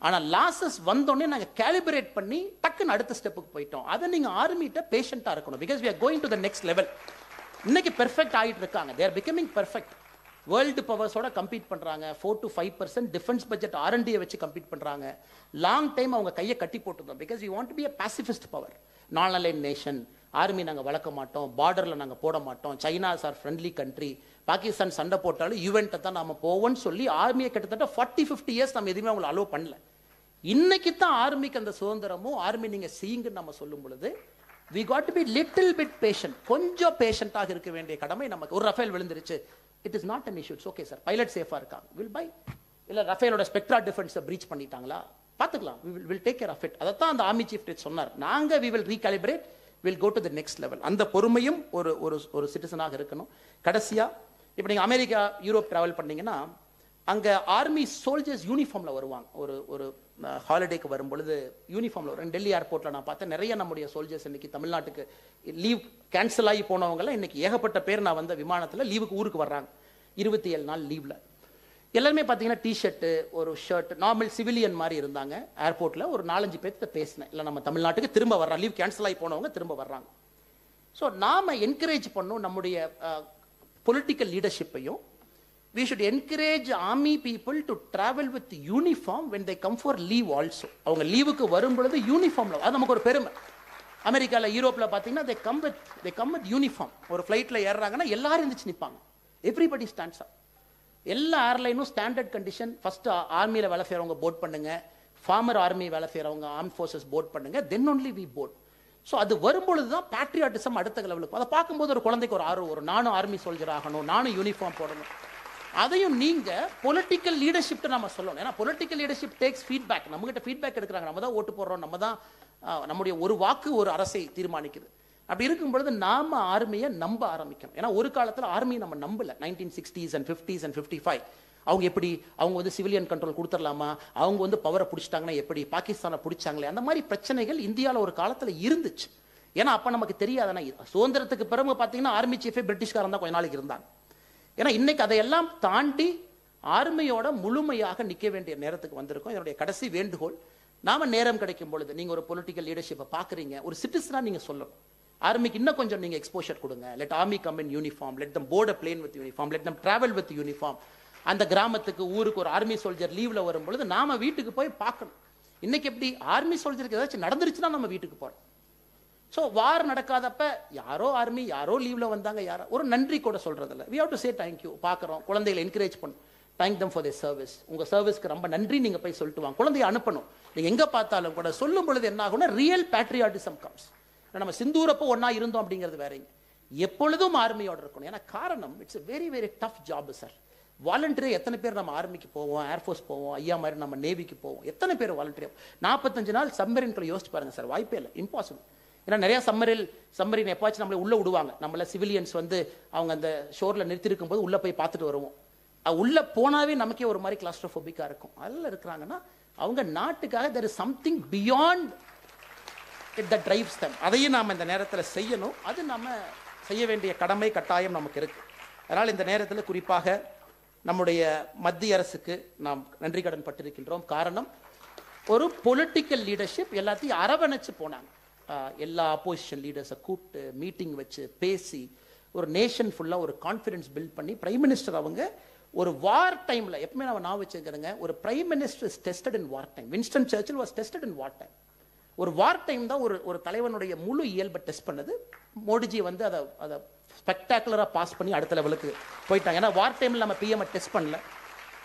ஆனால் லாசஸ் வந்தோடனே நாங்கள் கேலிபரேட் பண்ணி டக்குன்னு அடுத்த ஸ்டெப்புக்கு போயிட்டோம். அதை நீங்கள் ஆர்மிட்ட பேஷண்ட்டாக இருக்கணும். Because we are going to the next level. இன்னைக்கு பெர்ஃபெக்ட் ஆகிட்டு இருக்காங்க. they are becoming perfect. World பவர்ஸோட கம்பீட் பண்ணுறாங்க. 4-5% டிஃபென்ஸ் பட்ஜெட் R&D வச்சு கம்பீட் பண்ணுறாங்க. லாங் டைம் அவங்க கையை கட்டி போட்டுருந்தோம். Because we want to be a pacifist power. Non aligned nation. Army நாங்கள் வளர்க்க மாட்டோம், பார்டரில் நாங்கள் போட மாட்டோம், China's are friendly country, Pakistan சண்டை போட்டாலும் யூவென்ட்டை தான் நம்ம போவோம்னு சொல்லி ஆர்மியை கிட்டத்தட்ட 40-50 இயர்ஸ் நம்ம எதுவுமே அவங்களை அலோவ் பண்ணல. இன்னைக்கு தான் ஆர்மிக்கு அந்த சுதந்திரமும் ஆர்மி நீங்கள் செய்யுங்கன்னு நம்ம சொல்லும் பொழுது we got to be little bit patient. கொஞ்சம் பேஷண்டாக இருக்க வேண்டிய கடமை நமக்கு. ஒரு ரஃபேல் விழுந்துருச்சு, it is not an issue. It's okay sir, pilot சேஃபாக இருக்காங்க, வில் பை. இல்லை ரஃபேலோட ஸ்பெக்ட்ரா டிஃபென்ஸை பிரீச் பண்ணிட்டாங்களா, பார்த்துக்கலாம், will take care of it. அதைத்தான் அந்த ஆர்மி சீஃப் சொன்னார், நாங்கள் we will recalibrate, will go to the next level. அந்த பொறுமையும் ஒரு ஒரு ஒரு சிட்டிசனாக இருக்கணும். கடைசியாக இப்போ நீங்கள் அமெரிக்கா யூரோப் ட்ராவல் பண்ணீங்கன்னா அங்கே ஆர்மி சோல்ஜர்ஸ் யூனிஃபார்மில் வருவாங்க. ஒரு ஒரு ஹாலிடேக்கு வரும்பொழுது யூனிஃபார்மில் வரும். டெல்லி ஏர்போர்ட்டில் நான் பார்த்தேன், நிறைய நம்முடைய சோல்ஜர்ஸ் இன்னைக்கு தமிழ்நாட்டுக்கு லீவ் கேன்சல் ஆகி போனவங்கலாம் இன்னைக்கு ஏகப்பட்ட பேர் நான் வந்த விமானத்தில் லீவுக்கு ஊருக்கு வர்றாங்க, 27 நாள் லீவில். எல்லாருமே பார்த்தீங்கன்னா டிஷர்ட்டு ஒரு ஷர்ட் நார்மல் சிவிலியன் மாதிரி இருந்தாங்க. ஏர்போர்ட்டில் ஒரு 4-5 பேர்த்த பேசினேன், இல்லை நம்ம தமிழ்நாட்டுக்கு திரும்ப வர்றாங்க, லீவ் கேன்சல் ஆகி போனவங்க திரும்ப வர்றாங்க. ஸோ நாம் என்கரேஜ் பண்ணோம் நம்முடைய political லீடர்ஷிப்பையும். We should encourage army people to travel with uniform when they come for leave also. அவங்க லீவுக்கு வரும் பொழுது யூனிஃபார்ம்ல, அது நமக்கு ஒரு பெருமை. அமெரிக்காவில் யூரோப்பில் பார்த்தீங்கன்னா they come with uniform. ஒரு ஃப்ளைட்டில் ஏறுறாங்கன்னா எல்லாரும் இருந்துச்சு நிற்பாங்க, எவ்ரிபடி ஸ்டாண்ட்ஸ் அப். எல்லா ஏர்லைனும் ஸ்டாண்டர்ட் கண்டிஷன், ஃபர்ஸ்ட் ஆர்மியில் வேலை செய்கிறவங்க போர்ட் பண்ணுங்க, ஃபார்மர் ஆர்மி வேலை செய்கிறவங்க ஆர்ம் ஃபோர்ஸஸ் போர்ட் பண்ணுங்க, then only we board. So அது வரும்பொழுது தான் பேட்ரியாட்டிசம் அடுத்த லெவலுக்கு. அதை பார்க்கும்போது ஒரு குழந்தைக்கு ஒரு ஆர்வம் வரும், நானும் ஆர்மி சோல்ஜர் ஆகணும், நானும் யூனிஃபார்ம் போடணும். அதையும் நீங்க பொலிட்டிக்கல் லீடர்ஷிப் நம்ம சொல்லணும். ஏன்னா பொலிட்டிக்கல் லீடர்ஷிப் டேக்ஸ் ஃபீட்பேக். நம்மகிட்ட ஃபீட்பேக் எடுக்கிறாங்க, நம்ம தான் ஓட்டு போடுறோம், நம்ம தான் நம்முடைய ஒரு வாக்கு ஒரு அரசை தீர்மானிக்குது. அப்படி இருக்கும் பொழுது நாம ஆர்மியை நம்ப ஆரம்பிக்கணும். ஏன்னா ஒரு காலத்தில் ஆர்மியை நம்ம நம்பல. 1960s and 50s and 55 அவங்க எப்படி அவங்க வந்து சிவிலியன் கண்ட்ரோல் கொடுத்துடலாமா, அவங்க வந்து பவரை பிடிச்சிட்டாங்கன்னா எப்படி, பாகிஸ்தானை பிடிச்சாங்களே, அந்த மாதிரி பிரச்சனைகள் இந்தியாவில் ஒரு காலத்தில் இருந்துச்சு. ஏன்னா அப்போ நமக்கு தெரியாதுன்னா, சுதந்திரத்துக்கு பிறகு பார்த்தீங்கன்னா ஆர்மி சீஃபே பிரிட்டிஷ்காரன் தான் கொஞ்ச நாளைக்கு இருந்தாங்க. ஏன்னா இன்னைக்கு அதையெல்லாம் தாண்டி ஆர்மியோட முழுமையாக நிற்க வேண்டிய நேரத்துக்கு வந்திருக்கோம். என்னுடைய கடைசி வேண்டுகோள், நாம நேரம் கிடைக்கும் பொழுது நீங்க ஒரு பொலிட்டிக்கல் லீடர்ஷிப்பை பார்க்குறீங்க, ஒரு சிட்டிசனா நீங்க சொல்லணும், ஆர்மிக்கு இன்னும் கொஞ்சம் நீங்க எக்ஸ்போஷர் கொடுங்க. Let army come in uniform, let them board a plane with uniform, let them travel with uniform. அந்த கிராமத்துக்கு ஊருக்கு ஒரு ஆர்மி சோல்ஜர் லீவ்ல வரும் பொழுது நாம வீட்டுக்கு போய் பார்க்கணும். இன்னைக்கு எப்படி ஆர்மி சோல்ஜருக்கு ஏதாச்சும் நடந்துருச்சுன்னா நம்ம வீட்டுக்கு போறோம். ஸோ வார் நடக்காதப்ப யாரோ ஆர்மி யாரோ லீவ்ல வந்தாங்க, யாரோ ஒரு நன்றி கூட சொல்றதில்ல. We have to say thank you. பார்க்குறோம், குழந்தைகளை என்கரேஜ் பண்ணும், thank them for their service. உங்க சர்வீஸ்க்கு ரொம்ப நன்றி நீங்க போய் சொல்லிட்டு வாங்க. குழந்தைய அனுப்பணும். நீங்க எங்க பார்த்தாலும் கூட சொல்லும் பொழுது என்ன ஆகும்னா ரியல் பேட்ரியாட்டிசம் கம்ஸ். நம்ம சிந்தூரப்போ ஒன்னா இருந்தோம் அப்படிங்கிறது வேறங்க. எப்பொழுதும் ஆர்மியோட இருக்கணும். ஏன்னா காரணம், it's very very tough job sir. Volunteer எத்தனை பேர் நம்ம ஆர்மிக்கு போவோம், ஏர்ஃபோர்ஸ் போவோம், ஐயா மாதிரி நம்ம நேவிக்கு போவோம், எத்தனை பேர் வாலண்டியர். 45 நாள் சம்மரின்குள்ள யோசிச்சு பாருங்க சார், வாய்ப்பே இல்லை, இம்பாசிபிள். ஏன்னா நிறைய சம்மரின் எப்பாச்சும் நம்மளை உள்ள விடுவாங்க. நம்மள சிவிலியன்ஸ் வந்து அவங்க அந்த ஷோர்ல நிறுத்திருக்கும் போது உள்ள போய் பார்த்துட்டு வருவோம். உள்ள போனாவே நமக்கே ஒரு மாதிரி கிளாஸ்ட்ரோபோபிக்கா இருக்கும். அதில் இருக்கிறாங்கன்னா அவங்க நாட்டுக்காக there is something beyond it that drives them. அதையும் நாம் இந்த நேரத்தில் செய்யணும். அது நம்ம செய்ய வேண்டிய கடமை கட்டாயம் நமக்கு இருக்கு. அதனால் இந்த நேரத்தில் குறிப்பாக நம்முடைய மத்திய அரசுக்கு நாம் நன்றி கடன் பட்டிருக்கின்றோம். காரணம், ஒரு பொலிட்டிக்கல் லீடர்ஷிப் எல்லாத்தையும் அரவணைச்சு போனாங்க. எல்லா அப்போசிஷன் லீடர்ஸை கூப்பிட்டு மீட்டிங் வச்சு பேசி ஒரு நேஷன் ஃபுல்லாக ஒரு கான்ஃபிடன்ஸ் பில்ட் பண்ணி பிரைம் மினிஸ்டர் அவங்க ஒரு வார் டைமில் எப்பவுமே நம்ம நான் வச்சுக்கிறேங்க, ஒரு prime minister is tested in war time. Winston Churchill was tested in war time. ஒரு வார் டைம் தான் ஒரு தலைவனுடைய முழு இயல்பை டெஸ்ட் பண்ணது. மோடிஜி வந்து அதை ஸ்பெக்டாகுலராக பாஸ் பண்ணி அடுத்த லெவலுக்கு போயிட்டாங்க. ஏன்னா வார் டைமில் நம்ம பிஎம்ஐ டெஸ்ட் பண்ணல.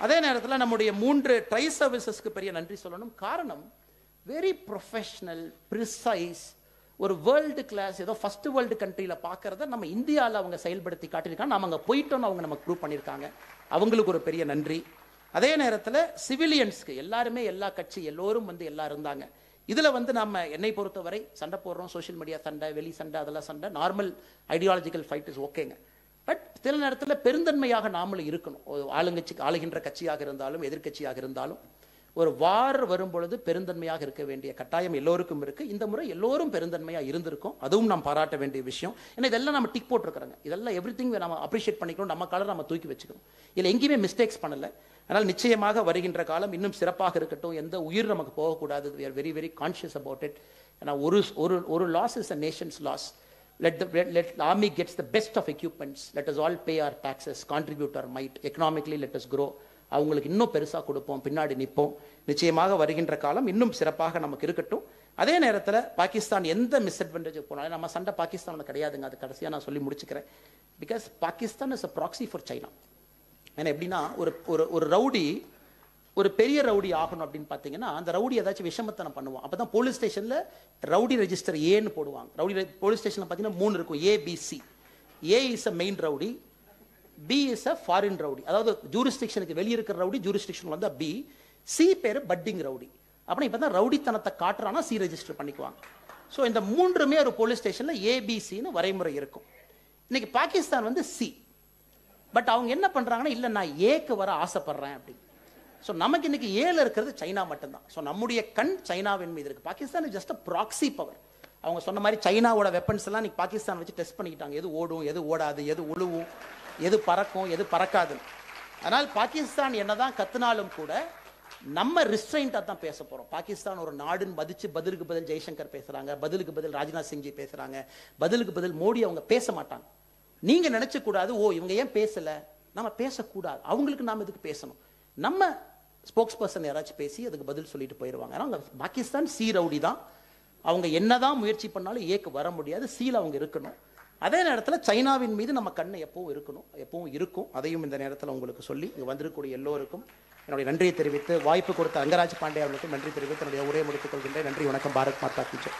அதே நேரத்தில் நம்முடைய 3 ட்ரை சர்வீசஸ்க்கு பெரிய நன்றி சொல்லணும். காரணம், வெரி ப்ரொஃபஷனல், ப்ரிசைஸ், ஒரு வேர்ல்டு கிளாஸ், ஏதோ ஃபர்ஸ்ட் வேர்ல்டு கண்ட்ரியில் பார்க்கறத நம்ம இந்தியாவில் அவங்க செயல்படுத்தி காட்டியிருக்காங்க. நம்ம அங்கே போயிட்டோன்னு அவங்க நமக்கு ப்ரூவ் பண்ணியிருக்காங்க. அவங்களுக்கு ஒரு பெரிய நன்றி. அதே நேரத்தில் சிவிலியன்ஸ்க்கு எல்லாருமே, எல்லா கட்சி எல்லோரும் வந்து எல்லாம் இருந்தாங்க. இதில் வந்து நம்ம என்னை பொறுத்தவரை சண்டை போடுறோம், சோஷியல் மீடியா சண்டை, வெளி சண்டை, அதெல்லாம் சண்டை, நார்மல் ஐடியாலஜிக்கல் ஃபைட் இஸ் ஓகேங்க. பட் சில நேரத்தில் பெருந்தன்மையாக நாமளும் இருக்கணும். ஆளுகின்ற கட்சியாக இருந்தாலும் எதிர்கட்சியாக இருந்தாலும் ஒரு வார் வரும் பொழுது பெருந்தன்மையாக இருக்க வேண்டிய கட்டாயம் எல்லோருக்கும் இருக்கு. இந்த முறை எல்லோரும் பெருந்தன்மையாக இருந்திருக்கும், அதுவும் நாம் பாராட்ட வேண்டிய விஷயம். ஏன்னா இதெல்லாம் நம்ம டிக் போட்டிருக்கிறோங்க, இதெல்லாம் எவ்ரிதிங் நம்ம அப்ரிஷியேட் பண்ணிக்கணும், நம்ம கலர் நம்ம தூக்கி வச்சுக்கணும். இதில் எங்கேயுமே மிஸ்டேக்ஸ் பண்ணல. அதனால் நிச்சயமாக வருகின்ற காலம் இன்னும் சிறப்பாக இருக்கட்டும். எந்த உயிர் நமக்கு போகக்கூடாது. we are very very conscious about it. ஏன்னா ஒரு loss is a nation's loss. Let the army gets the best of equipments. Let us all pay our taxes, contribute our might. Economically let us grow. அவங்களுக்கு இன்னும் பெருசாக கொடுப்போம், பின்னாடி நிற்போம். நிச்சயமாக வருகின்ற காலம் இன்னும் சிறப்பாக நமக்கு இருக்கட்டும். அதே நேரத்தில் பாகிஸ்தான் எந்த மிஸ்அட்வான்டேஜ் போனாலும் நம்ம சண்டை பாகிஸ்தானில் கிடையாதுங்க. அது கடைசியாக நான் சொல்லி முடிச்சுக்கிறேன். Because Pakistan is a proxy for China. ஏன்னா எப்படின்னா ஒரு ரவுடி, ஒரு பெரிய ரவுடி ஆகணும் அப்படின்னு பார்த்தீங்கன்னா அந்த ரவுடி ஏதாச்சும் விஷமத்தனம் பண்ணுவான். அப்போ தான் போலீஸ் ஸ்டேஷனில் ரவுடி ரெஜிஸ்டர் ஏன்னு போடுவாங்க. ரவுடி போலீஸ் ஸ்டேஷனில் பார்த்தீங்கன்னா 3 இருக்கும், ABC. A is a main rowdy, B is a foreign rowdy, அதாவது ஜூரிஸ்டிக்ஷனுக்கு வெளியே இருக்கிற ரவுடி, ஜூரிஸ்டிக்ஷன் வந்து பி. சி பேர் பட்டிங் ரவுடி. அப்படின்னா இப்போ தான் ரவுடித்தனத்தை காட்டுறானா சி ரெஜிஸ்டர் பண்ணிக்குவாங்க. ஸோ இந்த மூன்றுமே ஒரு போலீஸ் ஸ்டேஷனில் ஏபிசின்னு வரைமுறை இருக்கும். இன்னைக்கு பாகிஸ்தான் வந்து சி, பட் அவங்க என்ன பண்ணுறாங்கன்னா இல்லை நான் ஏக்கு வர ஆசைப்படுறேன் அப்படின்னு. ஸோ நமக்கு இன்னைக்கு ஏல இருக்கிறது சைனா மட்டும்தான். ஸோ நம்முடைய கண் சைனாவின் மீது இருக்கு. Pakistan just a proxy power. அவங்க சொன்ன மாதிரி சைனாவோட வெப்பன்ஸ் எல்லாம் இன்னைக்கு பாகிஸ்தான் வச்சு டெஸ்ட் பண்ணிக்கிட்டாங்க. எது ஓடும், எது ஓடாது, எது உழுவும், எது பறக்கும், எது பறக்காது. அதனால் பாகிஸ்தான் என்னதான் கத்துனாலும் கூட நம்ம ரிஸ்ட்ரெயின்டாக தான் பேச போகிறோம். பாகிஸ்தான் ஒரு நாடுன்னு மதிச்சு பதிலுக்கு பதில் ஜெய்சங்கர் பேசுகிறாங்க, பதிலுக்கு பதில் ராஜ்நாத் சிங்ஜி பேசுகிறாங்க, பதிலுக்கு பதில் மோடி அவங்க பேச மாட்டாங்க. நீங்கள் நினச்சக்கூடாது ஓ இவங்க ஏன் பேசலை, நம்ம பேசக்கூடாது, அவங்களுக்கு நாம் இதுக்கு பேசணும். நம்ம ஸ்போக்ஸ் பர்சன் யாராச்சும் பேசி அதுக்கு பதில் சொல்லிட்டு போயிடுவாங்க. ஆனால் பாகிஸ்தான் சி ரவுடி தான். அவங்க என்னதான் முயற்சி பண்ணாலும் ஏக்கு வர முடியாது, சீல அவங்க இருக்கணும். அதே நேரத்தில் சைனாவின் மீது நம்ம கண்ணு எப்பவும் இருக்கணும், எப்பவும் இருக்கும். அதையும் இந்த நேரத்தில் உங்களுக்கு சொல்லி இங்கே வந்திருக்கக்கூடிய எல்லோருக்கும் என்னுடைய நன்றியை தெரிவித்து, வாய்ப்பு கொடுத்த அங்கராஜ் பாண்டே அவர்களுக்கும் நன்றி தெரிவித்து என்னுடைய உரையை முடித்துக் கொள்கின்றேன். நன்றி, வணக்கம். பாரத் மாதா கி ஜெய்.